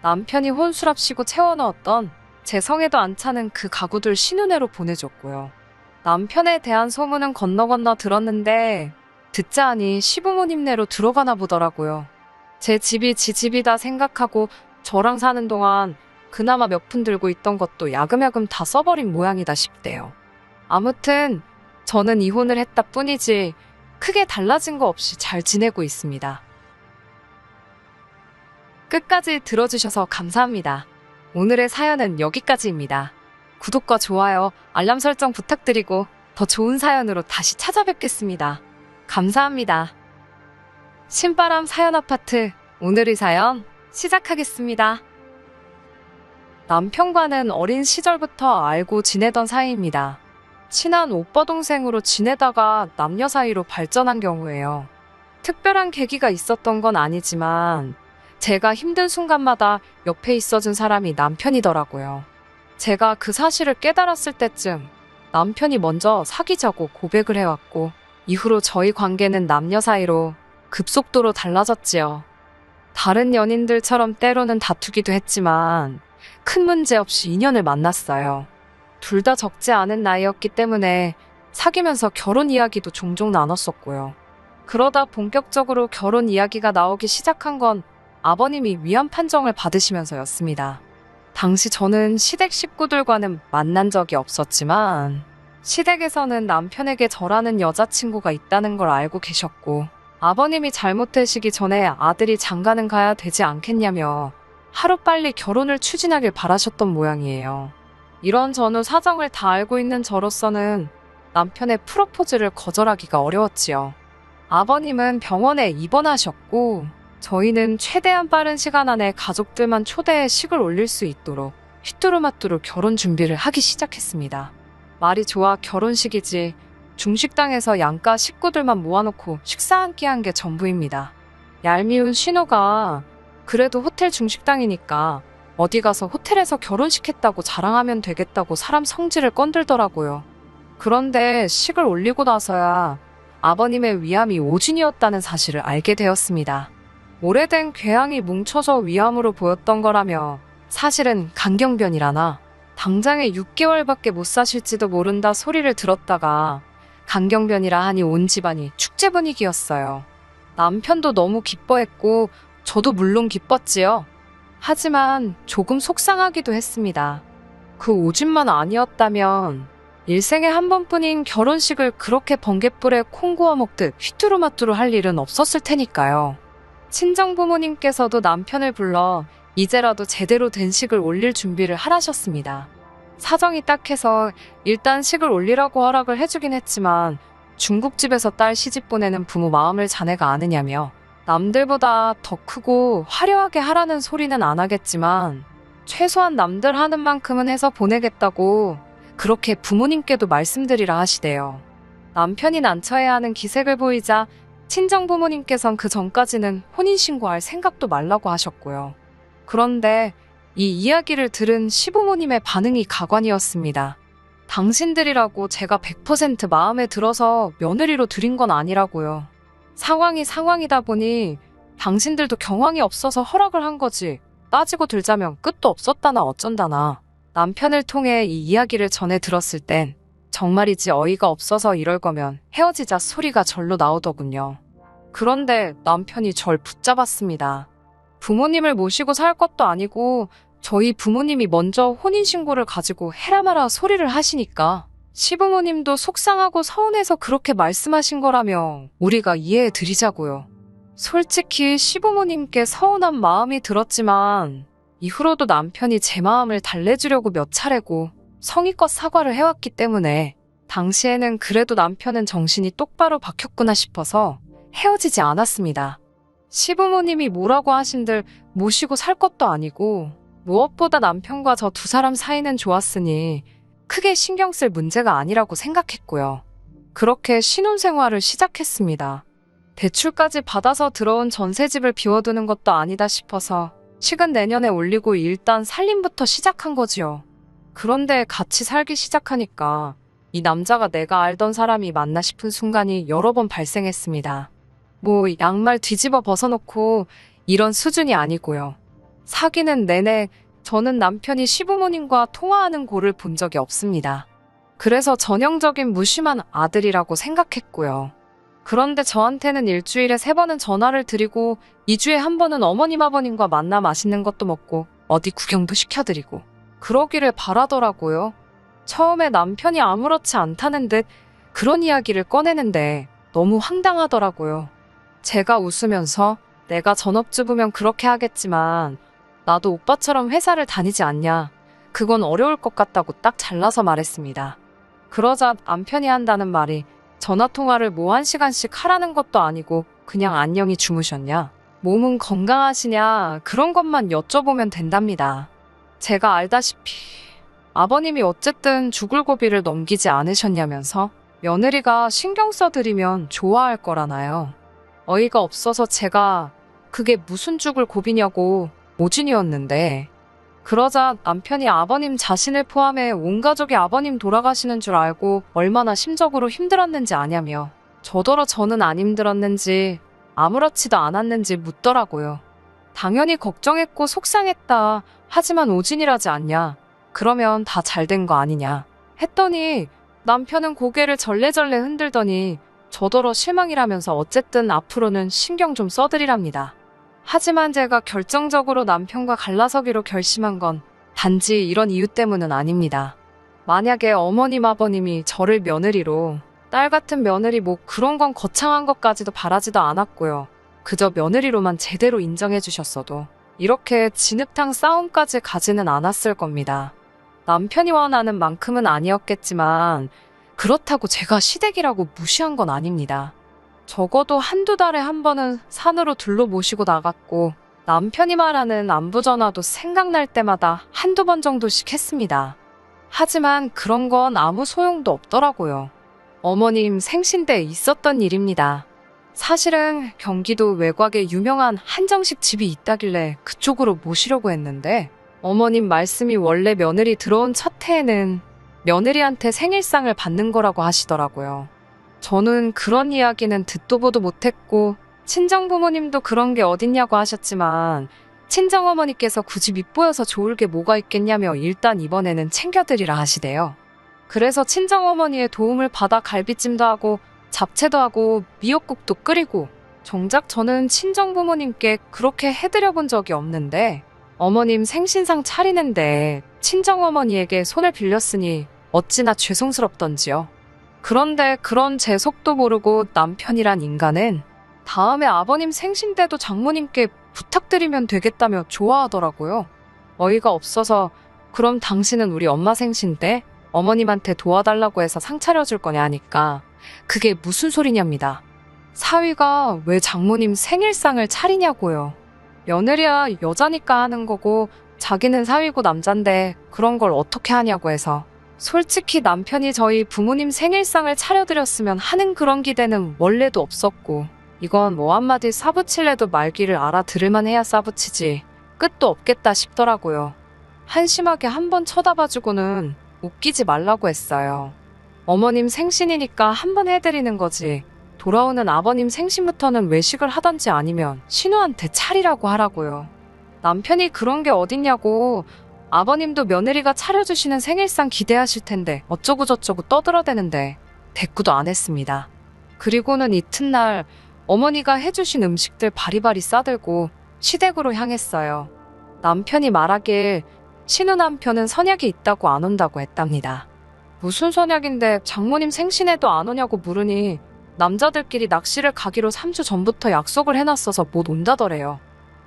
남편이 혼수랍시고 채워넣었던 제 성에도 안 차는 그 가구들 신혼회로 보내줬고요. 남편에 대한 소문은 건너 들었는데 듣자 하니 시부모님네로 들어가나 보더라고요. 제 집이 지 집이다 생각하고 저랑 사는 동안 그나마 몇 푼 들고 있던 것도 야금야금 다 써버린 모양이다 싶대요. 아무튼 저는 이혼을 했다 뿐이지 크게 달라진 거 없이 잘 지내고 있습니다. 끝까지 들어주셔서 감사합니다. 오늘의 사연은 여기까지입니다. 구독과 좋아요, 알람 설정 부탁드리고 더 좋은 사연으로 다시 찾아뵙겠습니다. 감사합니다. 신바람 사연 아파트, 오늘의 사연 시작하겠습니다. 남편과는 어린 시절부터 알고 지내던 사이입니다. 친한 오빠 동생으로 지내다가 남녀 사이로 발전한 경우예요. 특별한 계기가 있었던 건 아니지만 제가 힘든 순간마다 옆에 있어준 사람이 남편이더라고요. 제가 그 사실을 깨달았을 때쯤 남편이 먼저 사귀자고 고백을 해왔고 이후로 저희 관계는 남녀 사이로 급속도로 달라졌지요. 다른 연인들처럼 때로는 다투기도 했지만 큰 문제 없이 인연을 만났어요. 둘 다 적지 않은 나이였기 때문에 사귀면서 결혼 이야기도 종종 나눴었고요. 그러다 본격적으로 결혼 이야기가 나오기 시작한 건 아버님이 위안 판정을 받으시면서였습니다. 당시 저는 시댁 식구들과는 만난 적이 없었지만 시댁에서는 남편에게 저라는 여자친구가 있다는 걸 알고 계셨고 아버님이 잘못되시기 전에 아들이 장가는 가야 되지 않겠냐며 하루빨리 결혼을 추진하길 바라셨던 모양이에요. 이런 전후 사정을 다 알고 있는 저로서는 남편의 프로포즈를 거절하기가 어려웠지요. 아버님은 병원에 입원하셨고 저희는 최대한 빠른 시간 안에 가족들만 초대해 식을 올릴 수 있도록 휘뚜루마뚜루 결혼 준비를 하기 시작했습니다. 말이 좋아 결혼식이지 중식당에서 양가 식구들만 모아놓고 식사 한 끼 한 게 전부입니다. 얄미운 신우가 그래도 호텔 중식당이니까 어디 가서 호텔에서 결혼식 했다고 자랑하면 되겠다고 사람 성질을 건들더라고요. 그런데 식을 올리고 나서야 아버님의 위암이 오진이었다는 사실을 알게 되었습니다. 오래된 궤양이 뭉쳐서 위암으로 보였던 거라며 사실은 강경변이라나 당장에 6개월밖에 못 사실지도 모른다 소리를 들었다가 강경변이라 하니 온 집안이 축제 분위기였어요. 남편도 너무 기뻐했고 저도 물론 기뻤지요. 하지만 조금 속상하기도 했습니다. 그 오진만 아니었다면 일생에 한 번뿐인 결혼식을 그렇게 번갯불에 콩 구워 먹듯 휘뚜루마뚜루 할 일은 없었을 테니까요. 친정부모님께서도 남편을 불러 이제라도 제대로 된 식을 올릴 준비를 하라셨습니다. 사정이 딱해서 일단 식을 올리라고 허락을 해주긴 했지만 중국집에서 딸 시집 보내는 부모 마음을 자네가 아느냐며 남들보다 더 크고 화려하게 하라는 소리는 안 하겠지만 최소한 남들 하는 만큼은 해서 보내겠다고 그렇게 부모님께도 말씀드리라 하시대요. 남편이 난처해야 하는 기색을 보이자 친정부모님께선 그 전까지는 혼인신고할 생각도 말라고 하셨고요. 그런데 이 이야기를 들은 시부모님의 반응이 가관이었습니다. 당신들이라고 제가 100% 마음에 들어서 며느리로 들인 건 아니라고요. 상황이 상황이다 보니 당신들도 경황이 없어서 허락을 한 거지. 따지고 들자면 끝도 없었다나 어쩐다나. 남편을 통해 이 이야기를 전해 들었을 땐 정말이지 어이가 없어서 이럴 거면 헤어지자 소리가 절로 나오더군요. 그런데 남편이 절 붙잡았습니다. 부모님을 모시고 살 것도 아니고 저희 부모님이 먼저 혼인신고를 가지고 해라 마라 소리를 하시니까 시부모님도 속상하고 서운해서 그렇게 말씀하신 거라며 우리가 이해해 드리자고요. 솔직히 시부모님께 서운한 마음이 들었지만 이후로도 남편이 제 마음을 달래주려고 몇 차례고 성의껏 사과를 해왔기 때문에 당시에는 그래도 남편은 정신이 똑바로 박혔구나 싶어서 헤어지지 않았습니다. 시부모님이 뭐라고 하신들 모시고 살 것도 아니고 무엇보다 남편과 저 두 사람 사이는 좋았으니 크게 신경 쓸 문제가 아니라고 생각했고요. 그렇게 신혼생활을 시작했습니다. 대출까지 받아서 들어온 전셋집을 비워두는 것도 아니다 싶어서 식은 내년에 올리고 일단 살림부터 시작한 거지요. 그런데 같이 살기 시작하니까 이 남자가 내가 알던 사람이 맞나 싶은 순간이 여러 번 발생했습니다. 뭐 양말 뒤집어 벗어놓고 이런 수준이 아니고요. 사귀는 내내 저는 남편이 시부모님과 통화하는 꼴을 본 적이 없습니다. 그래서 전형적인 무심한 아들이라고 생각했고요. 그런데 저한테는 일주일에 3번은 전화를 드리고 2주에 1번은 어머님 아버님과 만나 맛있는 것도 먹고 어디 구경도 시켜드리고 그러기를 바라더라고요. 처음에 남편이 아무렇지 않다는 듯 그런 이야기를 꺼내는데 너무 황당하더라고요. 제가 웃으면서 내가 전업주부면 그렇게 하겠지만 나도 오빠처럼 회사를 다니지 않냐. 그건 어려울 것 같다고 딱 잘라서 말했습니다. 그러자 남편이 한다는 말이 전화통화를 뭐 1시간씩 하라는 것도 아니고 그냥 안녕히 주무셨냐? 몸은 건강하시냐? 그런 것만 여쭤보면 된답니다. 제가 알다시피 아버님이 어쨌든 죽을 고비를 넘기지 않으셨냐면서 며느리가 신경 써드리면 좋아할 거라나요. 어이가 없어서 제가 그게 무슨 죽을 고비냐고 모진이었는데 그러자 남편이 아버님 자신을 포함해 온 가족이 아버님 돌아가시는 줄 알고 얼마나 심적으로 힘들었는지 아냐며 저더러 저는 안 힘들었는지 아무렇지도 않았는지 묻더라고요. 당연히 걱정했고 속상했다. 하지만 오진이라지 않냐. 그러면 다 잘 된 거 아니냐. 했더니 남편은 고개를 절레절레 흔들더니 저더러 실망이라면서 어쨌든 앞으로는 신경 좀 써드리랍니다. 하지만 제가 결정적으로 남편과 갈라서기로 결심한 건 단지 이런 이유 때문은 아닙니다. 만약에 어머님 아버님이 저를 며느리로 딸 같은 며느리 뭐 그런 건 거창한 것까지도 바라지도 않았고요. 그저 며느리로만 제대로 인정해 주셨어도 이렇게 진흙탕 싸움까지 가지는 않았을 겁니다. 남편이 원하는 만큼은 아니었겠지만 그렇다고 제가 시댁이라고 무시한 건 아닙니다. 적어도 한두 달에 한 번은 산으로 둘러 모시고 나갔고 남편이 말하는 안부 전화도 생각날 때마다 한두 번 정도씩 했습니다. 하지만 그런 건 아무 소용도 없더라고요. 어머님 생신 때 있었던 일입니다. 사실은 경기도 외곽에 유명한 한정식 집이 있다길래 그쪽으로 모시려고 했는데 어머님 말씀이 원래 며느리 들어온 첫 해에는 며느리한테 생일상을 받는 거라고 하시더라고요. 저는 그런 이야기는 듣도 보도 못했고 친정부모님도 그런 게 어딨냐고 하셨지만 친정어머니께서 굳이 밉보여서 좋을 게 뭐가 있겠냐며 일단 이번에는 챙겨드리라 하시대요. 그래서 친정어머니의 도움을 받아 갈비찜도 하고 잡채도 하고 미역국도 끓이고 정작 저는 친정부모님께 그렇게 해드려 본 적이 없는데 어머님 생신상 차리는데 친정어머니에게 손을 빌렸으니 어찌나 죄송스럽던지요. 그런데 그런 제 속도 모르고 남편이란 인간은 다음에 아버님 생신 때도 장모님께 부탁드리면 되겠다며 좋아하더라고요. 어이가 없어서 그럼 당신은 우리 엄마 생신 때 어머님한테 도와달라고 해서 상 차려줄 거냐 하니까 그게 무슨 소리냐입니다. 사위가 왜 장모님 생일상을 차리냐고요. 며느리야 여자니까 하는 거고 자기는 사위고 남잔데 그런 걸 어떻게 하냐고 해서 솔직히 남편이 저희 부모님 생일상을 차려드렸으면 하는 그런 기대는 원래도 없었고 이건 뭐 한마디 싸붙일래도 말귀를 알아들을만 해야 싸붙이지 끝도 없겠다 싶더라고요. 한심하게 한번 쳐다봐주고는 웃기지 말라고 했어요. 어머님 생신이니까 한번 해드리는 거지 돌아오는 아버님 생신부터는 외식을 하던지 아니면 신우한테 차리라고 하라고요. 남편이 그런 게 어딨냐고 아버님도 며느리가 차려주시는 생일상 기대하실 텐데 어쩌고 저쩌고 떠들어대는데 대꾸도 안 했습니다. 그리고는 이튿날 어머니가 해주신 음식들 바리바리 싸들고 시댁으로 향했어요. 남편이 말하길 신우 남편은 선약이 있다고 안 온다고 했답니다. 무슨 선약인데 장모님 생신에도 안 오냐고 물으니 남자들끼리 낚시를 가기로 3주 전부터 약속을 해놨어서 못 온다더래요.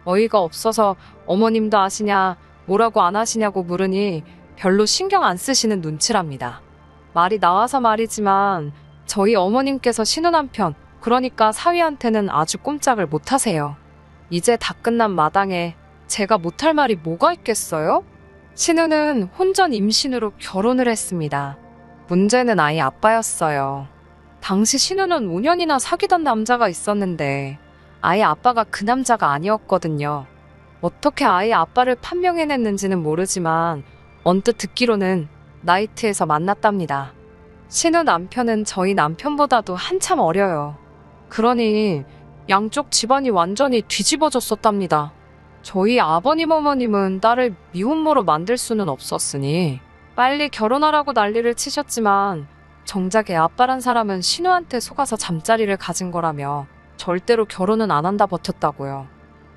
어이가 없어서 어머님도 아시냐 뭐라고 안 하시냐고 물으니 별로 신경 안 쓰시는 눈치랍니다. 말이 나와서 말이지만 저희 어머님께서 신우 남편 그러니까 사위한테는 아주 꼼짝을 못 하세요. 이제 다 끝난 마당에 제가 못할 말이 뭐가 있겠어요? 신우는 혼전 임신으로 결혼을 했습니다. 문제는 아이 아빠였어요. 당시 신우는 5년이나 사귀던 남자가 있었는데 아이 아빠가 그 남자가 아니었거든요. 어떻게 아이 아빠를 판명해냈는지는 모르지만 언뜻 듣기로는 나이트에서 만났답니다. 신우 남편은 저희 남편보다도 한참 어려요. 그러니 양쪽 집안이 완전히 뒤집어졌었답니다. 저희 아버님 어머님은 딸을 미혼모로 만들 수는 없었으니 빨리 결혼하라고 난리를 치셨지만 정작 애 아빠란 사람은 신우한테 속아서 잠자리를 가진 거라며 절대로 결혼은 안 한다 버텼다고요.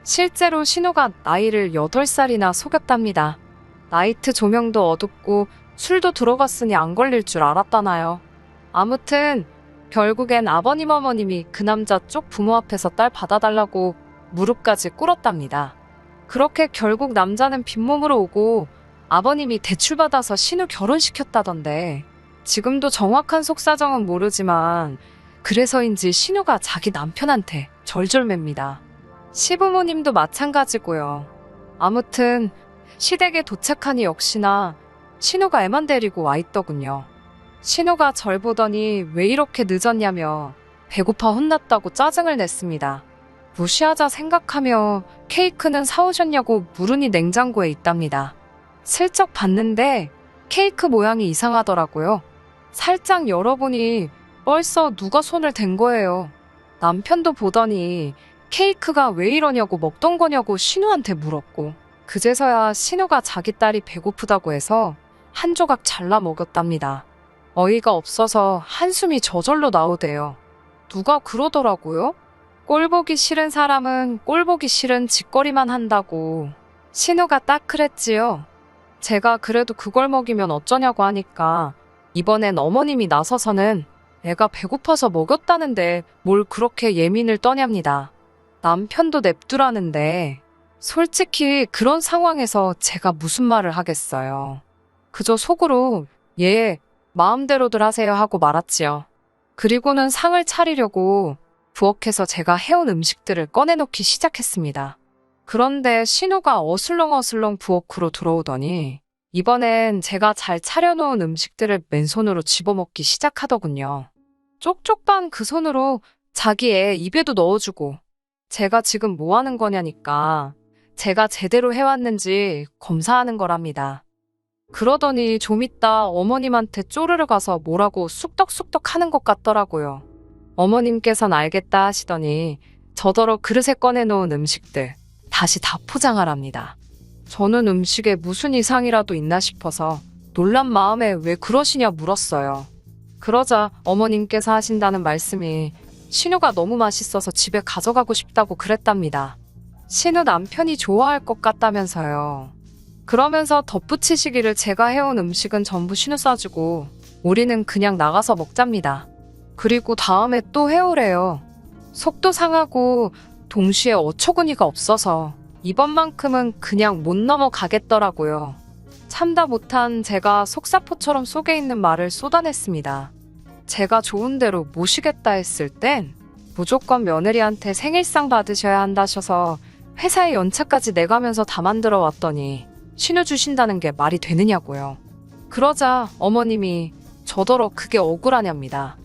실제로 신우가 나이를 8살이나 속였답니다. 나이트 조명도 어둡고 술도 들어갔으니 안 걸릴 줄 알았다나요. 아무튼 결국엔 아버님 어머님이 그 남자 쪽 부모 앞에서 딸 받아달라고 무릎까지 꿇었답니다. 그렇게 결국 남자는 빈몸으로 오고 아버님이 대출받아서 신우 결혼시켰다던데 지금도 정확한 속사정은 모르지만 그래서인지 신우가 자기 남편한테 절절맵니다. 시부모님도 마찬가지고요. 아무튼 시댁에 도착하니 역시나 신우가 애만 데리고 와 있더군요. 신우가 절 보더니 왜 이렇게 늦었냐며 배고파 혼났다고 짜증을 냈습니다. 무시하자 생각하며 케이크는 사오셨냐고 물으니 냉장고에 있답니다. 슬쩍 봤는데 케이크 모양이 이상하더라고요. 살짝 열어보니 벌써 누가 손을 댄 거예요. 남편도 보더니 케이크가 왜 이러냐고 먹던 거냐고 신우한테 물었고 그제서야 신우가 자기 딸이 배고프다고 해서 한 조각 잘라 먹었답니다. 어이가 없어서 한숨이 저절로 나오대요. 누가 그러더라고요? 꼴 보기 싫은 사람은 꼴 보기 싫은 짓거리만 한다고. 신우가 딱 그랬지요. 제가 그래도 그걸 먹이면 어쩌냐고 하니까 이번엔 어머님이 나서서는 애가 배고파서 먹였다는데 뭘 그렇게 예민을 떠냐입니다. 남편도 냅두라는데 솔직히 그런 상황에서 제가 무슨 말을 하겠어요. 그저 속으로 예, 마음대로들 하세요 하고 말았지요. 그리고는 상을 차리려고 부엌에서 제가 해온 음식들을 꺼내놓기 시작했습니다. 그런데 신우가 어슬렁어슬렁 부엌으로 들어오더니 이번엔 제가 잘 차려놓은 음식들을 맨손으로 집어먹기 시작하더군요. 쪽쪽 반 그 손으로 자기 애 입에도 넣어주고 제가 지금 뭐 하는 거냐니까 제가 제대로 해왔는지 검사하는 거랍니다. 그러더니 좀 이따 어머님한테 쪼르르 가서 뭐라고 쑥덕쑥덕 하는 것 같더라고요. 어머님께선 알겠다 하시더니 저더러 그릇에 꺼내놓은 음식들 다시 다 포장하랍니다. 저는 음식에 무슨 이상이라도 있나 싶어서 놀란 마음에 왜 그러시냐 물었어요. 그러자 어머님께서 하신다는 말씀이 신우가 너무 맛있어서 집에 가져가고 싶다고 그랬답니다. 신우 남편이 좋아할 것 같다면서요. 그러면서 덧붙이시기를 제가 해온 음식은 전부 신우 싸주고 우리는 그냥 나가서 먹잡니다. 그리고 다음에 또 해오래요. 속도 상하고 동시에 어처구니가 없어서 이번만큼은 그냥 못 넘어가겠더라고요. 참다 못한 제가 속사포처럼 속에 있는 말을 쏟아냈습니다. 제가 좋은 대로 모시겠다 했을 땐 무조건 며느리한테 생일상 받으셔야 한다셔서 회사에 연차까지 내가면서 다 만들어 왔더니 신우 주신다는 게 말이 되느냐고요. 그러자 어머님이 저더러 그게 억울하냐입니다.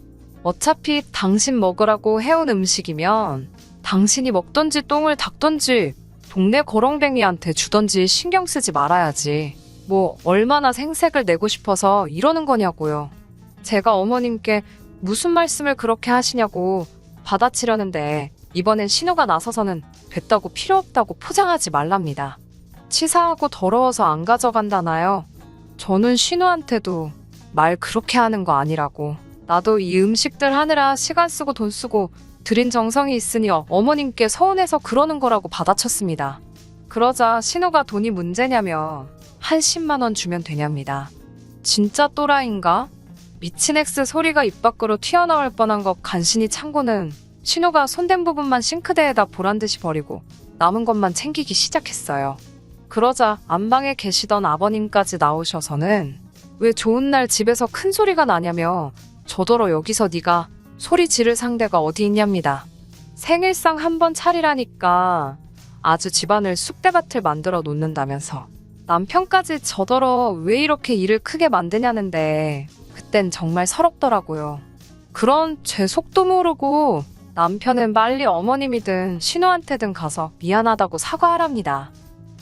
어차피 당신 먹으라고 해온 음식이면 당신이 먹던지 똥을 닦던지 동네 거렁뱅이한테 주던지 신경 쓰지 말아야지. 뭐 얼마나 생색을 내고 싶어서 이러는 거냐고요. 제가 어머님께 무슨 말씀을 그렇게 하시냐고 받아치려는데 이번엔 신우가 나서서는 됐다고 필요 없다고 포장하지 말랍니다. 치사하고 더러워서 안 가져간다나요? 저는 신우한테도 말 그렇게 하는 거 아니라고. 나도 이 음식들 하느라 시간 쓰고 돈 쓰고 들인 정성이 있으니 어머님께 서운해서 그러는 거라고 받아쳤습니다. 그러자 신우가 돈이 문제냐며 한 10만 원 주면 되냐입니다. 진짜 또라이인가? 미친 엑스 소리가 입 밖으로 튀어나올 뻔한 거 간신히 참고는 신우가 손댄 부분만 싱크대에다 보란듯이 버리고 남은 것만 챙기기 시작했어요. 그러자 안방에 계시던 아버님까지 나오셔서는 왜 좋은 날 집에서 큰 소리가 나냐며 저더러 여기서 네가 소리 지를 상대가 어디 있냐입니다. 생일상 한번 차리라니까 아주 집안을 쑥대밭을 만들어 놓는다면서 남편까지 저더러 왜 이렇게 일을 크게 만드냐는데 그땐 정말 서럽더라고요. 그런 제 속도 모르고 남편은 빨리 어머님이든 신우한테든 가서 미안하다고 사과하랍니다.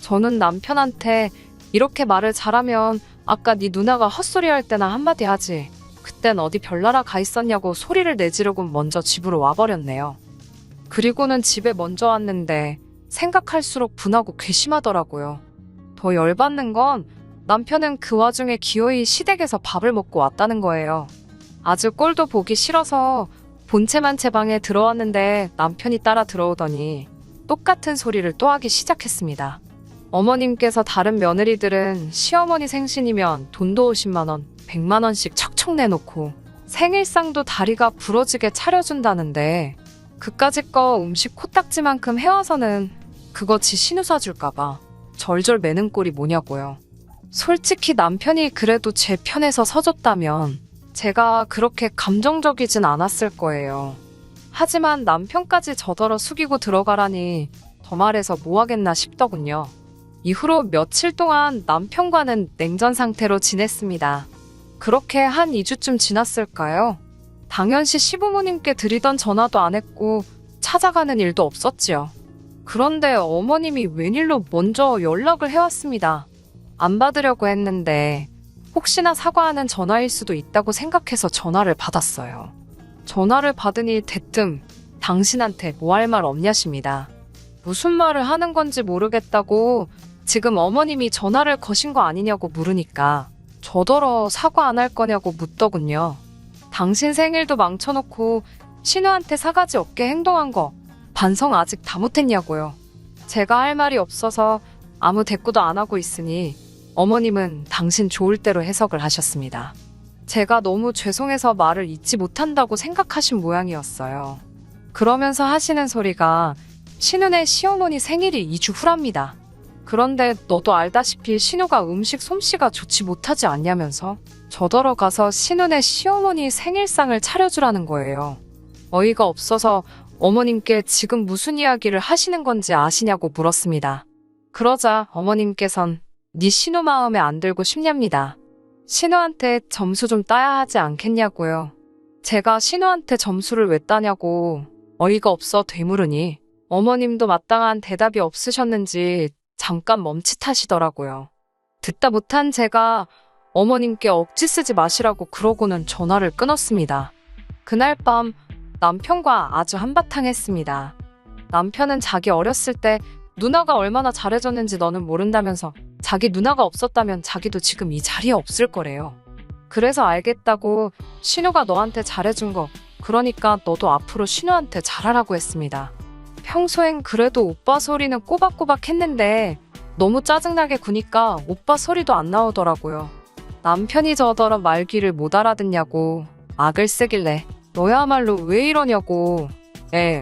저는 남편한테 이렇게 말을 잘하면 아까 네 누나가 헛소리 할 때나 한마디 하지. 그땐 어디 별나라 가 있었냐고 소리를 내지르고 먼저 집으로 와버렸네요. 그리고는 집에 먼저 왔는데 생각할수록 분하고 괘씸하더라고요. 더 열받는 건 남편은 그 와중에 기어이 시댁에서 밥을 먹고 왔다는 거예요. 아주 꼴도 보기 싫어서 본체만 제 방에 들어왔는데 남편이 따라 들어오더니 똑같은 소리를 또 하기 시작했습니다. 어머님께서 다른 며느리들은 시어머니 생신이면 돈도 50만 원, 100만 원씩 척척 내놓고 생일상도 다리가 부러지게 차려준다는데 그까짓 거 음식 코딱지만큼 해와서는 그거 지 신우 사줄까봐 절절 매는 꼴이 뭐냐고요. 솔직히 남편이 그래도 제 편에서 서줬다면 제가 그렇게 감정적이진 않았을 거예요. 하지만 남편까지 저더러 숙이고 들어가라니 더 말해서 뭐하겠나 싶더군요. 이후로 며칠 동안 남편과는 냉전 상태로 지냈습니다. 그렇게 한 2주쯤 지났을까요? 당연시 시부모님께 드리던 전화도 안 했고 찾아가는 일도 없었지요. 그런데 어머님이 웬일로 먼저 연락을 해왔습니다. 안 받으려고 했는데 혹시나 사과하는 전화일 수도 있다고 생각해서 전화를 받았어요. 전화를 받으니 대뜸 당신한테 뭐 할 말 없냐십니다. 무슨 말을 하는 건지 모르겠다고 지금 어머님이 전화를 거신 거 아니냐고 물으니까 저더러 사과 안 할 거냐고 묻더군요. 당신 생일도 망쳐놓고 신우한테 사가지 없게 행동한 거 반성 아직 다 못했냐고요. 제가 할 말이 없어서 아무 대꾸도 안 하고 있으니 어머님은 당신 좋을 대로 해석을 하셨습니다. 제가 너무 죄송해서 말을 잇지 못한다고 생각하신 모양이었어요. 그러면서 하시는 소리가 신우네 시어머니 생일이 2주 후랍니다. 그런데 너도 알다시피 신우가 음식 솜씨가 좋지 못하지 않냐면서 저더러 가서 신우네 시어머니 생일상을 차려주라는 거예요. 어이가 없어서 어머님께 지금 무슨 이야기를 하시는 건지 아시냐고 물었습니다. 그러자 어머님께선 네 신우 마음에 안 들고 싶냐입니다. 신우한테 점수 좀 따야 하지 않겠냐고요. 제가 신우한테 점수를 왜 따냐고 어이가 없어 되물으니 어머님도 마땅한 대답이 없으셨는지 잠깐 멈칫하시더라고요. 듣다 못한 제가 어머님께 억지 쓰지 마시라고 그러고는 전화를 끊었습니다. 그날 밤 남편과 아주 한바탕 했습니다. 남편은 자기 어렸을 때 누나가 얼마나 잘해줬는지 너는 모른다면서 자기 누나가 없었다면 자기도 지금 이 자리에 없을 거래요. 그래서 알겠다고 신우가 너한테 잘해준 거 그러니까 너도 앞으로 신우한테 잘하라고 했습니다. 평소엔 그래도 오빠 소리는 꼬박꼬박 했는데 너무 짜증나게 구니까 오빠 소리도 안 나오더라고요. 남편이 저더러 말귀를 못 알아듣냐고 악을 쓰길래 너야말로 왜 이러냐고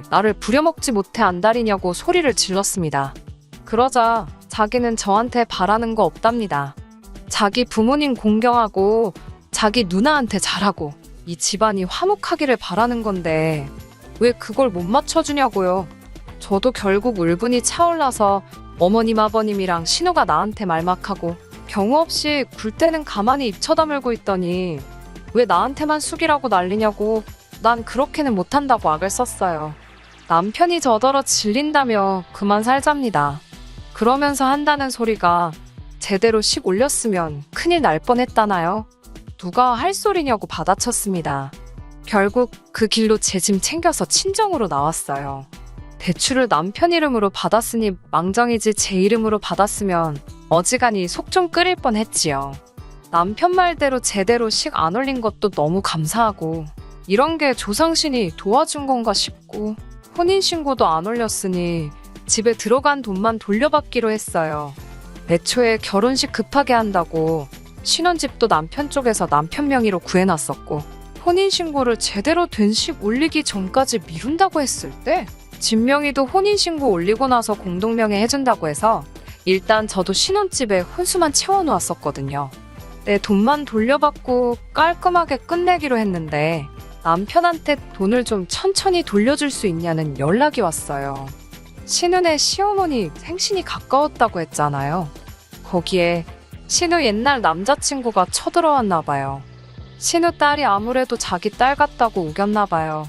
나를 부려먹지 못해 안달이냐고 소리를 질렀습니다. 그러자 자기는 저한테 바라는 거 없답니다. 자기 부모님 공경하고 자기 누나한테 잘하고 이 집안이 화목하기를 바라는 건데 왜 그걸 못 맞춰주냐고요. 저도 결국 울분이 차올라서 어머님 아버님이랑 신우가 나한테 말막하고 경우 없이 굴 때는 가만히 입 쳐다물고 있더니 왜 나한테만 숙이라고 난리냐고 난 그렇게는 못한다고 악을 썼어요. 남편이 저더러 질린다며 그만 살잡니다. 그러면서 한다는 소리가 제대로 식 올렸으면 큰일 날 뻔했다나요? 누가 할 소리냐고 받아쳤습니다. 결국 그 길로 제 짐 챙겨서 친정으로 나왔어요. 대출을 남편 이름으로 받았으니 망정이지 제 이름으로 받았으면 어지간히 속 좀 끓일 뻔했지요. 남편 말대로 제대로 식 안 올린 것도 너무 감사하고 이런 게 조상신이 도와준 건가 싶고 혼인신고도 안 올렸으니 집에 들어간 돈만 돌려받기로 했어요. 애초에 결혼식 급하게 한다고 신혼집도 남편 쪽에서 남편 명의로 구해놨었고 혼인신고를 제대로 된 식 올리기 전까지 미룬다고 했을 때 집 명의도 혼인신고 올리고 나서 공동명의 해준다고 해서 일단 저도 신혼집에 혼수만 채워놓았었거든요. 내 돈만 돌려받고 깔끔하게 끝내기로 했는데 남편한테 돈을 좀 천천히 돌려줄 수 있냐는 연락이 왔어요. 신우네 시어머니 생신이 가까웠다고 했잖아요. 거기에 신우 옛날 남자친구가 쳐들어왔나 봐요. 신우 딸이 아무래도 자기 딸 같다고 우겼나 봐요.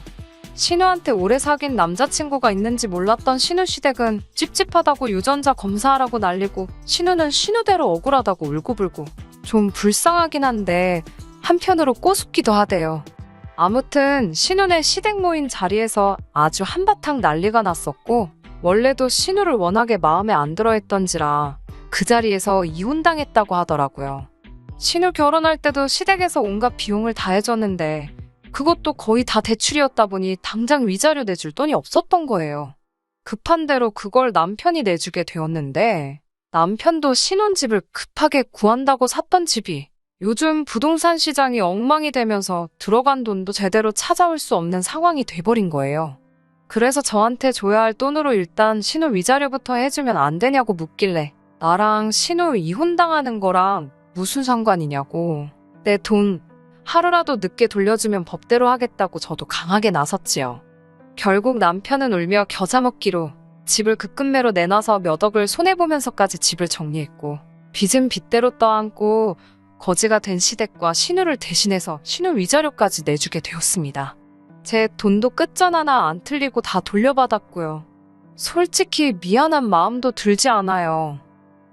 신우한테 오래 사귄 남자친구가 있는지 몰랐던 신우 시댁은 찝찝하다고 유전자 검사하라고 난리고 신우는 신우대로 억울하다고 울고불고 좀 불쌍하긴 한데 한편으로 꼬숩기도 하대요. 아무튼 신우네 시댁 모인 자리에서 아주 한바탕 난리가 났었고 원래도 신우를 워낙에 마음에 안 들어 했던지라 그 자리에서 이혼당했다고 하더라고요. 신우 결혼할 때도 시댁에서 온갖 비용을 다 해줬는데 그것도 거의 다 대출이었다 보니 당장 위자료 내줄 돈이 없었던 거예요. 급한 대로 그걸 남편이 내주게 되었는데 남편도 신혼집을 급하게 구한다고 샀던 집이 요즘 부동산 시장이 엉망이 되면서 들어간 돈도 제대로 찾아올 수 없는 상황이 돼버린 거예요. 그래서 저한테 줘야 할 돈으로 일단 신호 위자료부터 해주면 안 되냐고 묻길래 나랑 신호 이혼당하는 거랑 무슨 상관이냐고. 내 돈 하루라도 늦게 돌려주면 법대로 하겠다고 저도 강하게 나섰지요. 결국 남편은 울며 겨자 먹기로 집을 급급매로 내놔서 몇 억을 손해보면서까지 집을 정리했고 빚은 빚대로 떠안고 거지가 된 시댁과 신우를 대신해서 신우 위자료까지 내주게 되었습니다. 제 돈도 끝전하나 안 틀리고 다 돌려받았고요. 솔직히 미안한 마음도 들지 않아요.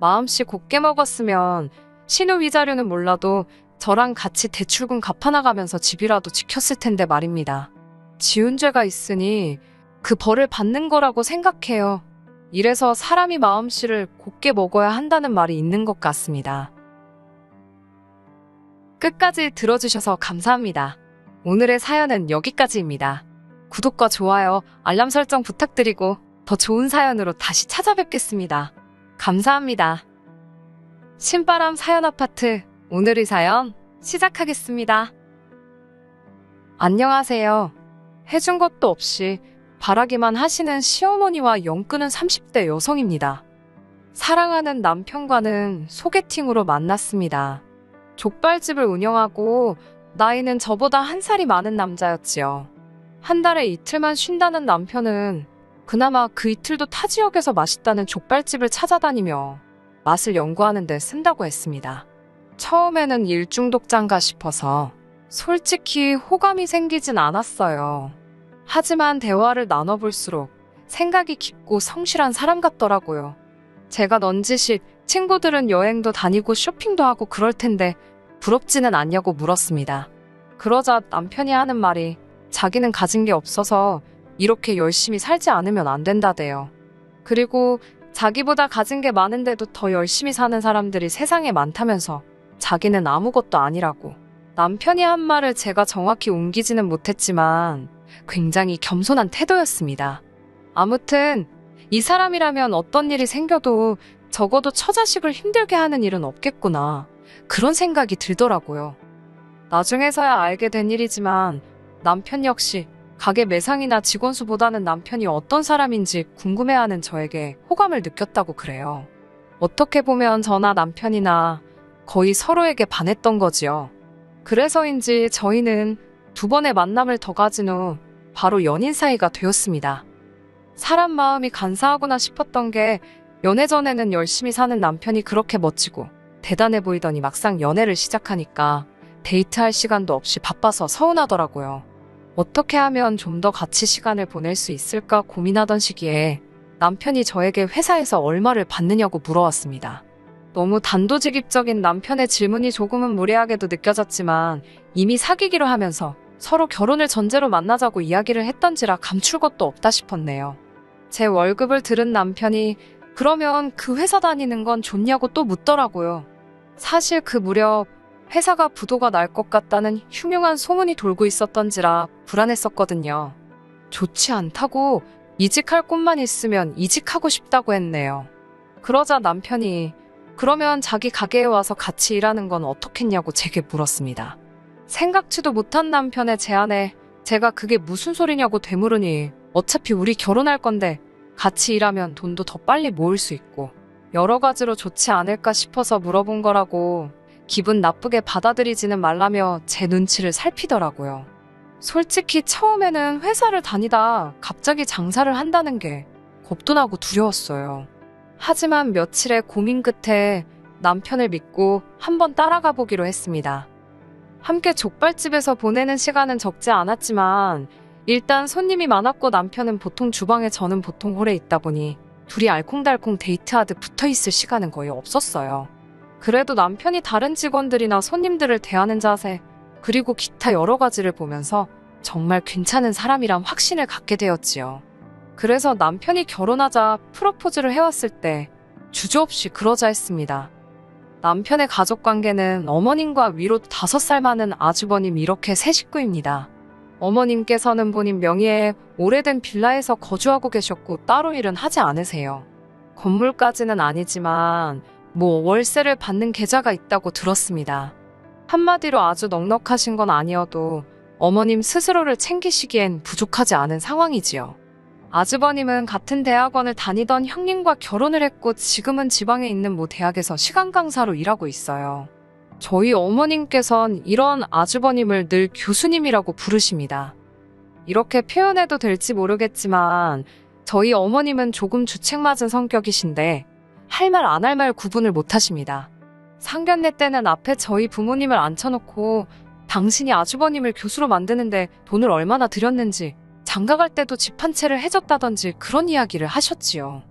마음씨 곱게 먹었으면 신우 위자료는 몰라도 저랑 같이 대출금 갚아나가면서 집이라도 지켰을 텐데 말입니다. 지은 죄가 있으니 그 벌을 받는 거라고 생각해요. 이래서 사람이 마음씨를 곱게 먹어야 한다는 말이 있는 것 같습니다. 끝까지 들어주셔서 감사합니다. 오늘의 사연은 여기까지입니다. 구독과 좋아요, 알람 설정 부탁드리고 더 좋은 사연으로 다시 찾아뵙겠습니다. 감사합니다. 신바람 사연 아파트 오늘의 사연 시작하겠습니다. 안녕하세요. 해준 것도 없이 바라기만 하시는 시어머니와 영끄는 30대 여성입니다. 사랑하는 남편과는 소개팅으로 만났습니다. 족발집을 운영하고 나이는 저보다 한 살이 많은 남자였지요. 한 달에 이틀만 쉰다는 남편은 그나마 그 이틀도 타 지역에서 맛있다는 족발집을 찾아다니며 맛을 연구하는 데 쓴다고 했습니다. 처음에는 일중독자인가 싶어서 솔직히 호감이 생기진 않았어요. 하지만 대화를 나눠볼수록 생각이 깊고 성실한 사람 같더라고요. 제가 넌지식 친구들은 여행도 다니고 쇼핑도 하고 그럴 텐데 부럽지는 않냐고 물었습니다. 그러자 남편이 하는 말이 자기는 가진 게 없어서 이렇게 열심히 살지 않으면 안 된다대요. 그리고 자기보다 가진 게 많은데도 더 열심히 사는 사람들이 세상에 많다면서 자기는 아무것도 아니라고. 남편이 한 말을 제가 정확히 옮기지는 못했지만 굉장히 겸손한 태도였습니다. 아무튼 이 사람이라면 어떤 일이 생겨도 적어도 처자식을 힘들게 하는 일은 없겠구나. 그런 생각이 들더라고요. 나중에서야 알게 된 일이지만 남편 역시 가게 매상이나 직원 수보다는 남편이 어떤 사람인지 궁금해하는 저에게 호감을 느꼈다고 그래요. 어떻게 보면 저나 남편이나 거의 서로에게 반했던 거지요. 그래서인지 저희는 두 번의 만남을 더 가진 후 바로 연인 사이가 되었습니다. 사람 마음이 간사하구나 싶었던 게 연애 전에는 열심히 사는 남편이 그렇게 멋지고 대단해 보이더니 막상 연애를 시작하니까 데이트할 시간도 없이 바빠서 서운하더라고요. 어떻게 하면 좀 더 같이 시간을 보낼 수 있을까 고민하던 시기에 남편이 저에게 회사에서 얼마를 받느냐고 물어왔습니다. 너무 단도직입적인 남편의 질문이 조금은 무례하게도 느껴졌지만 이미 사귀기로 하면서 서로 결혼을 전제로 만나자고 이야기를 했던지라 감출 것도 없다 싶었네요. 제 월급을 들은 남편이 그러면 그 회사 다니는 건 좋냐고 또 묻더라고요. 사실 그 무렵 회사가 부도가 날 것 같다는 흉흉한 소문이 돌고 있었던지라 불안했었거든요. 좋지 않다고 이직할 곳만 있으면 이직하고 싶다고 했네요. 그러자 남편이 그러면 자기 가게에 와서 같이 일하는 건 어떻겠냐고 제게 물었습니다. 생각지도 못한 남편의 제안에 제가 그게 무슨 소리냐고 되물으니 어차피 우리 결혼할 건데 같이 일하면 돈도 더 빨리 모을 수 있고 여러 가지로 좋지 않을까 싶어서 물어본 거라고 기분 나쁘게 받아들이지는 말라며 제 눈치를 살피더라고요. 솔직히 처음에는 회사를 다니다 갑자기 장사를 한다는 게 겁도 나고 두려웠어요. 하지만 며칠의 고민 끝에 남편을 믿고 한번 따라가 보기로 했습니다. 함께 족발집에서 보내는 시간은 적지 않았지만 일단 손님이 많았고 남편은 보통 주방에 저는 보통 홀에 있다 보니 둘이 알콩달콩 데이트하듯 붙어있을 시간은 거의 없었어요. 그래도 남편이 다른 직원들이나 손님들을 대하는 자세 그리고 기타 여러 가지를 보면서 정말 괜찮은 사람이란 확신을 갖게 되었지요. 그래서 남편이 결혼하자 프로포즈를 해왔을 때 주저없이 그러자 했습니다. 남편의 가족관계는 어머님과 위로 5살 많은 아주버님 이렇게 세 식구입니다. 어머님께서는 본인 명의의 오래된 빌라에서 거주하고 계셨고 따로 일은 하지 않으세요. 건물까지는 아니지만 월세를 받는 계좌가 있다고 들었습니다. 한마디로 아주 넉넉하신 건 아니어도 어머님 스스로를 챙기시기엔 부족하지 않은 상황이지요. 아주버님은 같은 대학원을 다니던 형님과 결혼을 했고 지금은 지방에 있는 모 대학에서 시간 강사로 일하고 있어요. 저희 어머님께선 이런 아주버님을 늘 교수님이라고 부르십니다. 이렇게 표현해도 될지 모르겠지만 저희 어머님은 조금 주책맞은 성격이신데 할 말 안 할 말 구분을 못 하십니다. 상견례 때는 앞에 저희 부모님을 앉혀놓고 당신이 아주버님을 교수로 만드는데 돈을 얼마나 들였는지 장가갈 때도 집 한 채를 해줬다던지 그런 이야기를 하셨지요.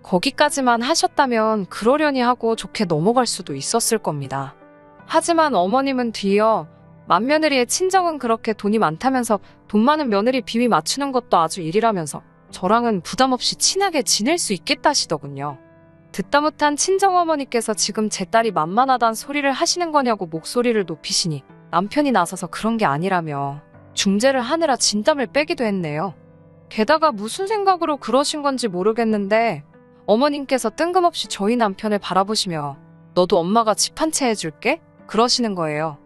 거기까지만 하셨다면 그러려니 하고 좋게 넘어갈 수도 있었을 겁니다. 하지만 어머님은 뒤이어 맏며느리의 친정은 그렇게 돈이 많다면서 돈 많은 며느리 비위 맞추는 것도 아주 일이라면서 저랑은 부담 없이 친하게 지낼 수 있겠다 하시더군요. 듣다 못한 친정어머니께서 지금 제 딸이 만만하단 소리를 하시는 거냐고 목소리를 높이시니 남편이 나서서 그런 게 아니라며 중재를 하느라 진땀을 빼기도 했네요. 게다가 무슨 생각으로 그러신 건지 모르겠는데 어머님께서 뜬금없이 저희 남편을 바라보시며 너도 엄마가 집 한 채 해줄게? 그러시는 거예요.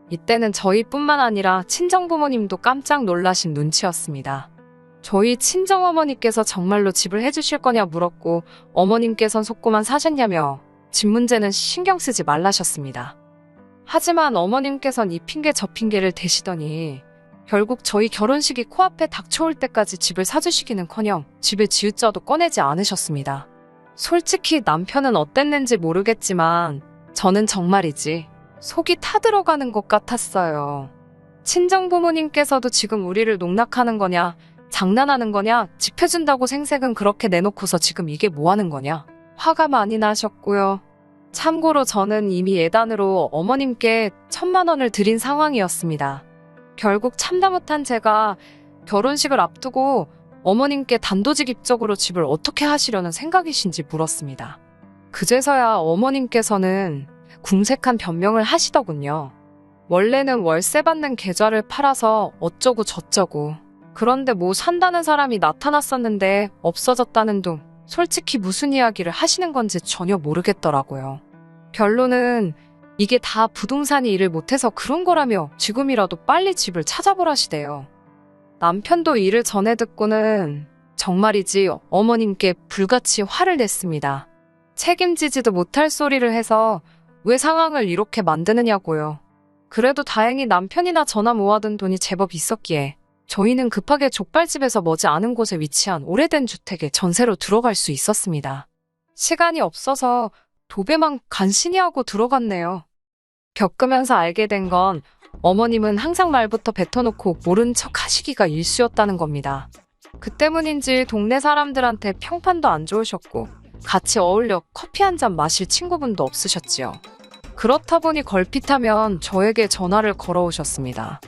이때는 저희뿐만 아니라 친정부모님도 깜짝 놀라신 눈치였습니다. 저희 친정어머니께서 정말로 집을 해주실 거냐 물었고 어머님께선 속고만 사셨냐며 집 문제는 신경 쓰지 말라셨습니다. 하지만 어머님께선 이 핑계 저 핑계를 대시더니 결국 저희 결혼식이 코앞에 닥쳐올 때까지 집을 사주시기는커녕 집을 지을 자도 꺼내지 않으셨습니다. 솔직히 남편은 어땠는지 모르겠지만 저는 정말이지 속이 타들어가는 것 같았어요. 친정부모님께서도 지금 우리를 농락하는 거냐, 장난하는 거냐, 집 해준다고 생색은 그렇게 내놓고서 지금 이게 뭐 하는 거냐, 화가 많이 나셨고요. 참고로 저는 이미 예단으로 어머님께 1,000만 원을 드린 상황이었습니다. 결국 참다 못한 제가 결혼식을 앞두고 어머님께 단도직입적으로 집을 어떻게 하시려는 생각이신지 물었습니다. 그제서야 어머님께서는 궁색한 변명을 하시더군요. 원래는 월세 받는 계좌를 팔아서 어쩌고 저쩌고. 그런데 뭐 산다는 사람이 나타났었는데 없어졌다는 둥. 솔직히 무슨 이야기를 하시는 건지 전혀 모르겠더라고요. 결론은 이게 다 부동산이 일을 못해서 그런 거라며 지금이라도 빨리 집을 찾아보라시대요. 남편도 이를 전해 듣고는 정말이지 어머님께 불같이 화를 냈습니다. 책임지지도 못할 소리를 해서 왜 상황을 이렇게 만드느냐고요. 그래도 다행히 남편이나 저나 모아둔 돈이 제법 있었기에 저희는 급하게 족발집에서 머지 않은 곳에 위치한 오래된 주택에 전세로 들어갈 수 있었습니다. 시간이 없어서 도배만 간신히 하고 들어갔네요. 겪으면서 알게 된 건 어머님은 항상 말부터 뱉어놓고 모른 척 하시기가 일쑤였다는 겁니다. 그 때문인지 동네 사람들한테 평판도 안 좋으셨고 같이 어울려 커피 한 잔 마실 친구분도 없으셨지요. 그렇다 보니 걸핏하면 저에게 전화를 걸어오셨습니다.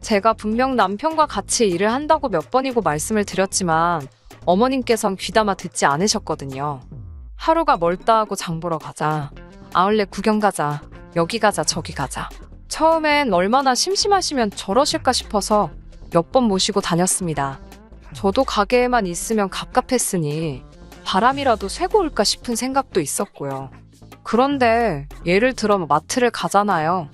제가 분명 남편과 같이 일을 한다고 몇 번이고 말씀을 드렸지만 어머님께선 귀담아 듣지 않으셨거든요. 하루가 멀다 하고 장 보러 가자, 아울렛 구경 가자, 여기 가자 저기 가자. 처음엔 얼마나 심심하시면 저러실까 싶어서 몇 번 모시고 다녔습니다. 저도 가게에만 있으면 갑갑했으니 바람이라도 쐬고 올까 싶은 생각도 있었고요. 그런데 예를 들어 마트를 가잖아요.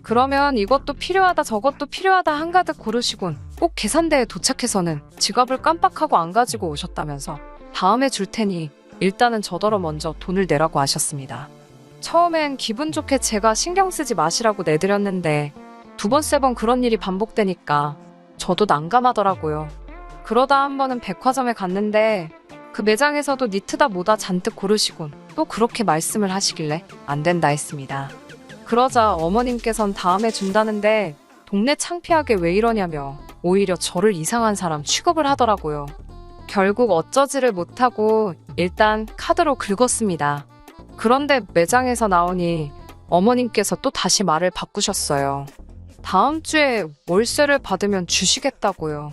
그러면 이것도 필요하다 저것도 필요하다 한가득 고르시곤 꼭 계산대에 도착해서는 지갑을 깜빡하고 안 가지고 오셨다면서 다음에 줄 테니 일단은 저더러 먼저 돈을 내라고 하셨습니다. 처음엔 기분 좋게 제가 신경 쓰지 마시라고 내드렸는데 2번, 3번 그런 일이 반복되니까 저도 난감하더라고요. 그러다 한 번은 백화점에 갔는데 그 매장에서도 니트다 뭐다 잔뜩 고르시곤 또 그렇게 말씀을 하시길래 안 된다 했습니다. 그러자 어머님께선 다음에 준다는데 동네 창피하게 왜 이러냐며 오히려 저를 이상한 사람 취급을 하더라고요. 결국 어쩌지를 못하고 일단 카드로 긁었습니다. 그런데 매장에서 나오니 어머님께서 또 다시 말을 바꾸셨어요. 다음 주에 월세를 받으면 주시겠다고요.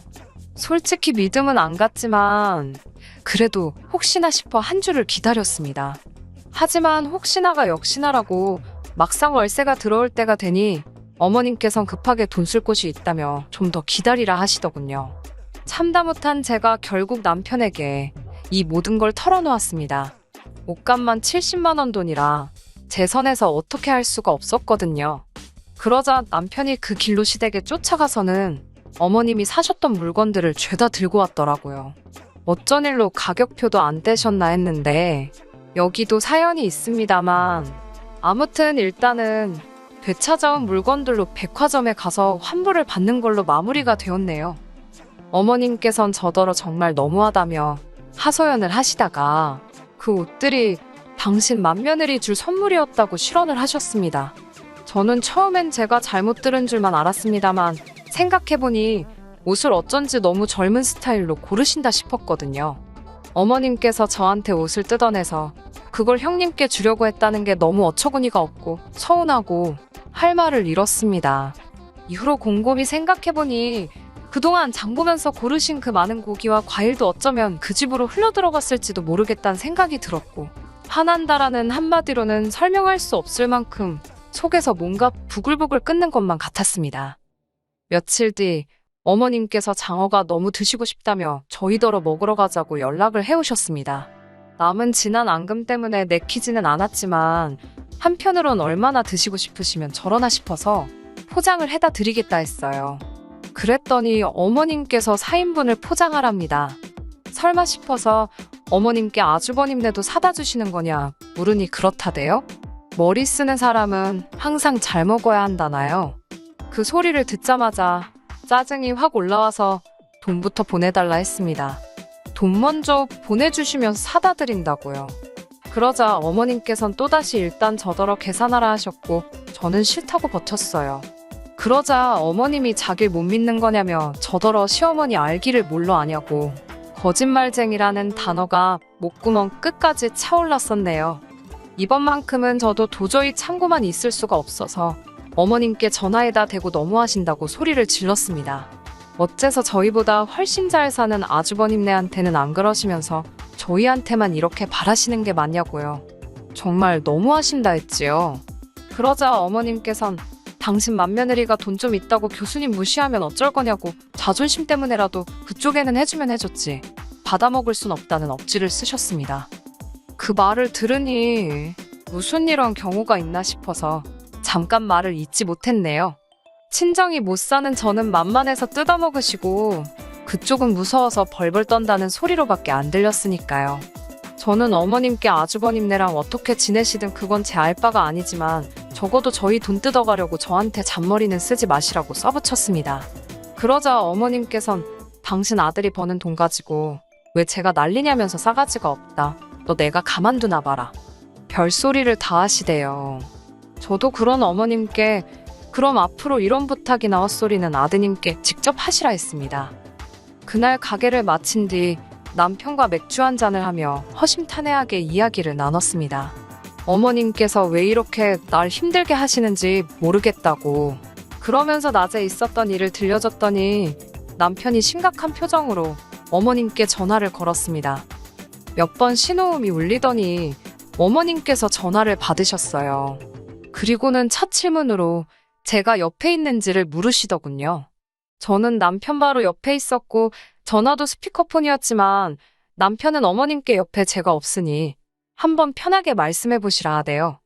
솔직히 믿음은 안 갔지만 그래도 혹시나 싶어 한 주를 기다렸습니다. 하지만 혹시나가 역시나라고 막상 월세가 들어올 때가 되니 어머님께선 급하게 돈 쓸 곳이 있다며 좀 더 기다리라 하시더군요. 참다 못한 제가 결국 남편에게 이 모든 걸 털어놓았습니다. 옷값만 70만 원 돈이라 제 선에서 어떻게 할 수가 없었거든요. 그러자 남편이 그 길로 시댁에 쫓아가서는 어머님이 사셨던 물건들을 죄다 들고 왔더라고요. 어쩐 일로 가격표도 안 떼셨나 했는데 여기도 사연이 있습니다만 아무튼 일단은 되찾아온 물건들로 백화점에 가서 환불을 받는 걸로 마무리가 되었네요. 어머님께선 저더러 정말 너무하다며 하소연을 하시다가 그 옷들이 당신 맏며느리 줄 선물이었다고 실언을 하셨습니다. 저는 처음엔 제가 잘못 들은 줄만 알았습니다만 생각해보니 옷을 어쩐지 너무 젊은 스타일로 고르신다 싶었거든요. 어머님께서 저한테 옷을 뜯어내서 그걸 형님께 주려고 했다는 게 너무 어처구니가 없고 서운하고 할 말을 잃었습니다. 이후로 곰곰이 생각해보니 그동안 장 보면서 고르신 그 많은 고기와 과일도 어쩌면 그 집으로 흘러들어갔을지도 모르겠다는 생각이 들었고 화난다라는 한마디로는 설명할 수 없을 만큼 속에서 뭔가 부글부글 끓는 것만 같았습니다. 며칠 뒤 어머님께서 장어가 너무 드시고 싶다며 저희더러 먹으러 가자고 연락을 해오셨습니다. 남은 지난 앙금 때문에 내키지는 않았지만 한편으론 얼마나 드시고 싶으시면 저러나 싶어서 포장을 해다 드리겠다 했어요. 그랬더니 어머님께서 4인분을 포장하랍니다. 설마 싶어서 어머님께 아주버님네도 사다 주시는 거냐 물으니 그렇다대요. 머리 쓰는 사람은 항상 잘 먹어야 한다나요? 그 소리를 듣자마자 짜증이 확 올라와서 돈부터 보내달라 했습니다. 돈 먼저 보내주시면 사다 드린다고요. 그러자 어머님께선 또다시 일단 저더러 계산하라 하셨고 저는 싫다고 버텼어요. 그러자 어머님이 자길 못 믿는 거냐며 저더러 시어머니 알기를 뭘로 아냐고 거짓말쟁이라는 단어가 목구멍 끝까지 차올랐었네요. 이번만큼은 저도 도저히 참고만 있을 수가 없어서 어머님께 전화에다 대고 너무하신다고 소리를 질렀습니다. 어째서 저희보다 훨씬 잘 사는 아주버님네한테는 안 그러시면서 저희한테만 이렇게 바라시는 게 맞냐고요. 정말 너무하신다 했지요. 그러자 어머님께선 당신 맏며느리가 돈 좀 있다고 교수님 무시하면 어쩔 거냐고 자존심 때문에라도 그쪽에는 해주면 해줬지 받아먹을 순 없다는 억지를 쓰셨습니다. 그 말을 들으니 무슨 이런 경우가 있나 싶어서 잠깐 말을 잇지 못했네요. 친정이 못 사는 저는 만만해서 뜯어먹으시고 그쪽은 무서워서 벌벌 떤다는 소리로밖에 안 들렸으니까요. 저는 어머님께 아주버님네랑 어떻게 지내시든 그건 제 알 바가 아니지만 적어도 저희 돈 뜯어가려고 저한테 잔머리는 쓰지 마시라고 써붙였습니다. 그러자 어머님께선 당신 아들이 버는 돈 가지고 왜 제가 난리냐면서 싸가지가 없다. 너 내가 가만두나 봐라. 별소리를 다 하시대요. 저도 그런 어머님께 그럼 앞으로 이런 부탁이 나왔소리는 아드님께 직접 하시라 했습니다. 그날 가게를 마친 뒤 남편과 맥주 한 잔을 하며 허심탄회하게 이야기를 나눴습니다. 어머님께서 왜 이렇게 날 힘들게 하시는지 모르겠다고 그러면서 낮에 있었던 일을 들려줬더니 남편이 심각한 표정으로 어머님께 전화를 걸었습니다. 몇 번 신호음이 울리더니 어머님께서 전화를 받으셨어요. 그리고는 첫 질문으로 제가 옆에 있는지를 물으시더군요. 저는 남편 바로 옆에 있었고 전화도 스피커폰이었지만 남편은 어머님께 옆에 제가 없으니 한번 편하게 말씀해 보시라 하대요.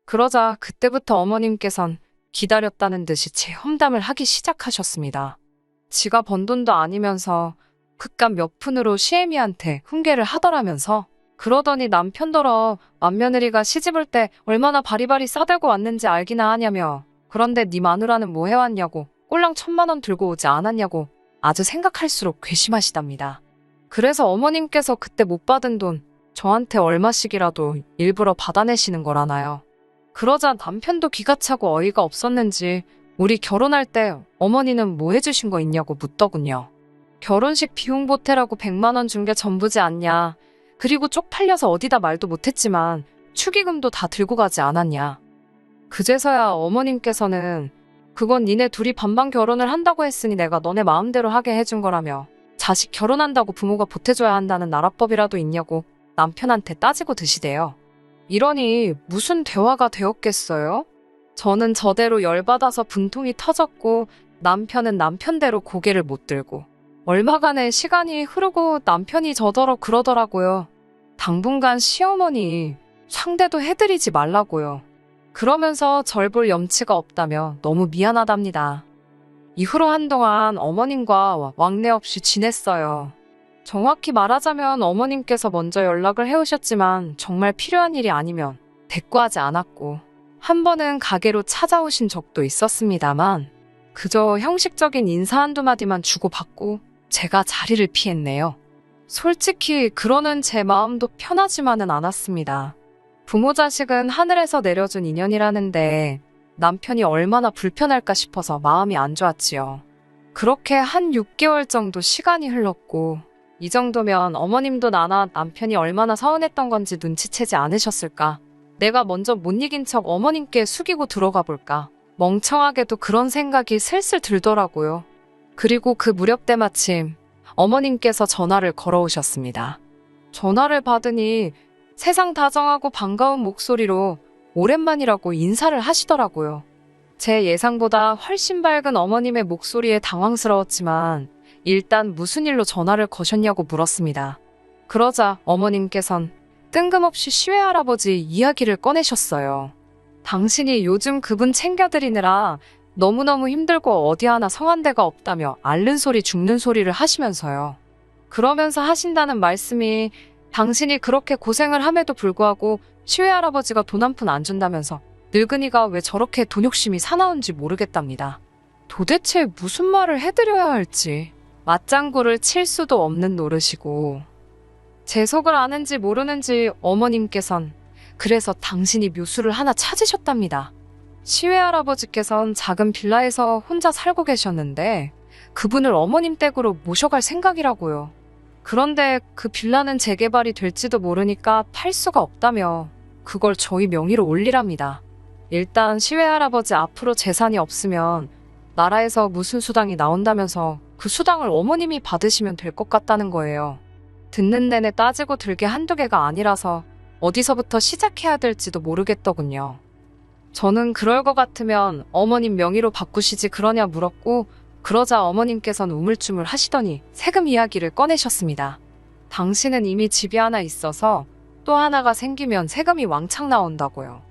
그러자 그때부터 어머님께선 기다렸다는 듯이 제 험담을 하기 시작하셨습니다. 지가 번 돈도 아니면서 그깟 몇 푼으로 시애미한테 훈계를 하더라면서 그러더니 남편더러 맏며느리가 시집올 때 얼마나 바리바리 싸들고 왔는지 알기나 하냐며 그런데 네 마누라는 뭐 해왔냐고 꼴랑 1,000만 원 들고 오지 않았냐고 아주 생각할수록 괘씸하시답니다. 그래서 어머님께서 그때 못 받은 돈 저한테 얼마씩이라도 일부러 받아내시는 거라나요. 그러자 남편도 기가 차고 어이가 없었는지 우리 결혼할 때 어머니는 뭐 해주신 거 있냐고 묻더군요. 결혼식 비용 보태라고 100만 원 준 게 전부지 않냐. 그리고 쪽팔려서 어디다 말도 못했지만 축의금도 다 들고 가지 않았냐. 그제서야 어머님께서는 그건 니네 둘이 반반 결혼을 한다고 했으니 내가 너네 마음대로 하게 해준 거라며 자식 결혼한다고 부모가 보태줘야 한다는 나라법이라도 있냐고 남편한테 따지고 드시대요. 이러니 무슨 대화가 되었겠어요? 저는 저대로 열받아서 분통이 터졌고 남편은 남편대로 고개를 못 들고 얼마간의 시간이 흐르고 남편이 저더러 그러더라고요. 당분간 시어머니 상대도 해드리지 말라고요. 그러면서 절 볼 염치가 없다며 너무 미안하답니다. 이후로 한동안 어머님과 왕래 없이 지냈어요. 정확히 말하자면 어머님께서 먼저 연락을 해오셨지만 정말 필요한 일이 아니면 대꾸하지 않았고 한 번은 가게로 찾아오신 적도 있었습니다만 그저 형식적인 인사 한두 마디만 주고받고 제가 자리를 피했네요. 솔직히 그러는 제 마음도 편하지만은 않았습니다. 부모 자식은 하늘에서 내려준 인연이라는데 남편이 얼마나 불편할까 싶어서 마음이 안 좋았지요. 그렇게 한 6개월 정도 시간이 흘렀고 이 정도면 어머님도 나나 남편이 얼마나 서운했던 건지 눈치채지 않으셨을까. 내가 먼저 못 이긴 척 어머님께 숙이고 들어가 볼까. 멍청하게도 그런 생각이 슬슬 들더라고요. 그리고 그 무렵 때마침 어머님께서 전화를 걸어오셨습니다. 전화를 받으니 세상 다정하고 반가운 목소리로 오랜만이라고 인사를 하시더라고요. 제 예상보다 훨씬 밝은 어머님의 목소리에 당황스러웠지만 일단 무슨 일로 전화를 거셨냐고 물었습니다. 그러자 어머님께선 뜬금없이 시외할아버지 이야기를 꺼내셨어요. 당신이 요즘 그분 챙겨드리느라 너무너무 힘들고 어디 하나 성한 데가 없다며 앓는 소리 죽는 소리를 하시면서요. 그러면서 하신다는 말씀이 당신이 그렇게 고생을 함에도 불구하고 시외할아버지가 돈 한 푼 안 준다면서 늙은이가 왜 저렇게 돈 욕심이 사나운지 모르겠답니다. 도대체 무슨 말을 해드려야 할지 맞장구를 칠 수도 없는 노릇이고 제 속을 아는지 모르는지 어머님께선 그래서 당신이 묘수를 하나 찾으셨답니다. 시외할아버지께선 작은 빌라에서 혼자 살고 계셨는데 그분을 어머님 댁으로 모셔갈 생각이라고요. 그런데 그 빌라는 재개발이 될지도 모르니까 팔 수가 없다며 그걸 저희 명의로 올리랍니다. 일단 시외할아버지 앞으로 재산이 없으면 나라에서 무슨 수당이 나온다면서 그 수당을 어머님이 받으시면 될 것 같다는 거예요. 듣는 내내 따지고 들게 한두 개가 아니라서 어디서부터 시작해야 될지도 모르겠더군요. 저는 그럴 것 같으면 어머님 명의로 바꾸시지 그러냐 물었고 그러자 어머님께서는 우물쭈물 하시더니 세금 이야기를 꺼내셨습니다. 당신은 이미 집이 하나 있어서 또 하나가 생기면 세금이 왕창 나온다고요.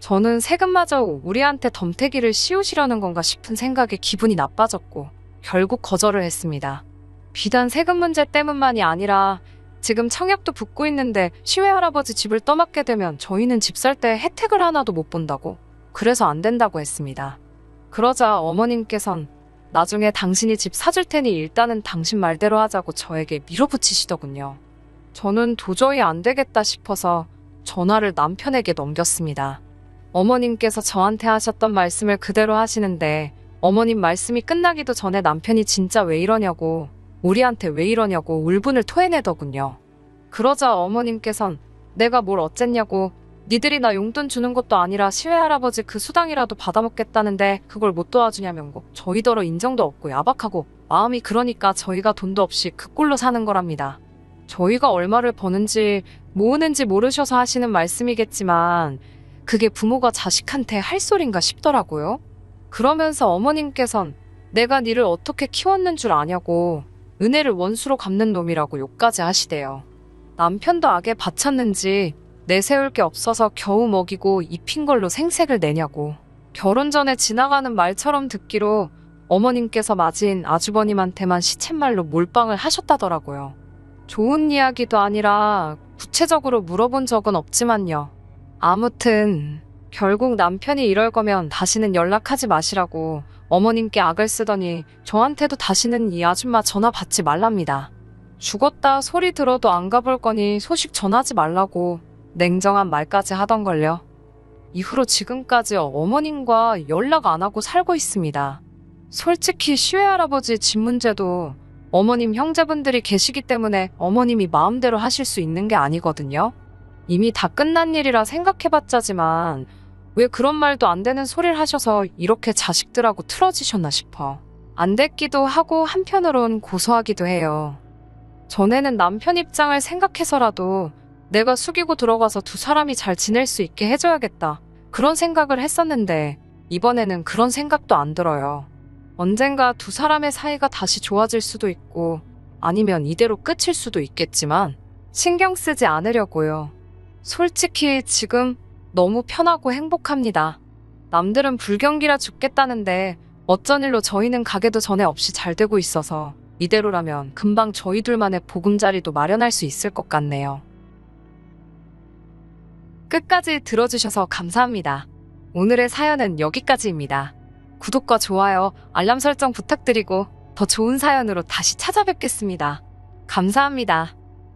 저는 세금마저 우리한테 덤태기를 씌우시려는 건가 싶은 생각에 기분이 나빠졌고 결국 거절을 했습니다. 비단 세금 문제 때문만이 아니라 지금 청약도 붙고 있는데 시외할아버지 집을 떠맡게 되면 저희는 집 살 때 혜택을 하나도 못 본다고 그래서 안 된다고 했습니다. 그러자 어머님께선 나중에 당신이 집 사줄 테니 일단은 당신 말대로 하자고 저에게 밀어붙이시더군요. 저는 도저히 안 되겠다 싶어서 전화를 남편에게 넘겼습니다. 어머님께서 저한테 하셨던 말씀을 그대로 하시는데 어머님 말씀이 끝나기도 전에 남편이 진짜 왜 이러냐고 우리한테 왜 이러냐고 울분을 토해내더군요. 그러자 어머님께선 내가 뭘 어쨌냐고 니들이 나 용돈 주는 것도 아니라 시외할아버지 그 수당이라도 받아먹겠다는데 그걸 못 도와주냐면고 저희더러 인정도 없고 야박하고 마음이 그러니까 저희가 돈도 없이 그 꼴로 사는 거랍니다. 저희가 얼마를 버는지 모으는지 모르셔서 하시는 말씀이겠지만 그게 부모가 자식한테 할 소린가 싶더라고요. 그러면서 어머님께선 내가 니를 어떻게 키웠는 줄 아냐고 은혜를 원수로 갚는 놈이라고 욕까지 하시대요. 남편도 악에 바쳤는지 내세울 게 없어서 겨우 먹이고 입힌 걸로 생색을 내냐고 결혼 전에 지나가는 말처럼 듣기로 어머님께서 맞은 아주버님한테만 시쳇말로 몰빵을 하셨다더라고요. 좋은 이야기도 아니라 구체적으로 물어본 적은 없지만요. 아무튼 결국 남편이 이럴 거면 다시는 연락하지 마시라고 어머님께 악을 쓰더니 저한테도 다시는 이 아줌마 전화 받지 말랍니다. 죽었다 소리 들어도 안 가볼 거니 소식 전하지 말라고 냉정한 말까지 하던걸요. 이후로 지금까지 어머님과 연락 안 하고 살고 있습니다. 솔직히 시외할아버지 집 문제도 어머님 형제분들이 계시기 때문에 어머님이 마음대로 하실 수 있는 게 아니거든요. 이미 다 끝난 일이라 생각해봤자지만 왜 그런 말도 안 되는 소리를 하셔서 이렇게 자식들하고 틀어지셨나 싶어. 안 됐기도 하고 한편으론 고소하기도 해요. 전에는 남편 입장을 생각해서라도 내가 숙이고 들어가서 두 사람이 잘 지낼 수 있게 해줘야겠다. 그런 생각을 했었는데 이번에는 그런 생각도 안 들어요. 언젠가 두 사람의 사이가 다시 좋아질 수도 있고 아니면 이대로 끝일 수도 있겠지만 신경 쓰지 않으려고요. 솔직히 지금 너무 편하고 행복합니다. 남들은 불경기라 죽겠다는데 어쩐 일로 저희는 가게도 전에 없이 잘 되고 있어서 이대로라면 금방 저희 둘만의 보금자리도 마련할 수 있을 것 같네요. 끝까지 들어주셔서 감사합니다. 오늘의 사연은 여기까지입니다. 구독과 좋아요, 알람 설정 부탁드리고 더 좋은 사연으로 다시 찾아뵙겠습니다. 감사합니다.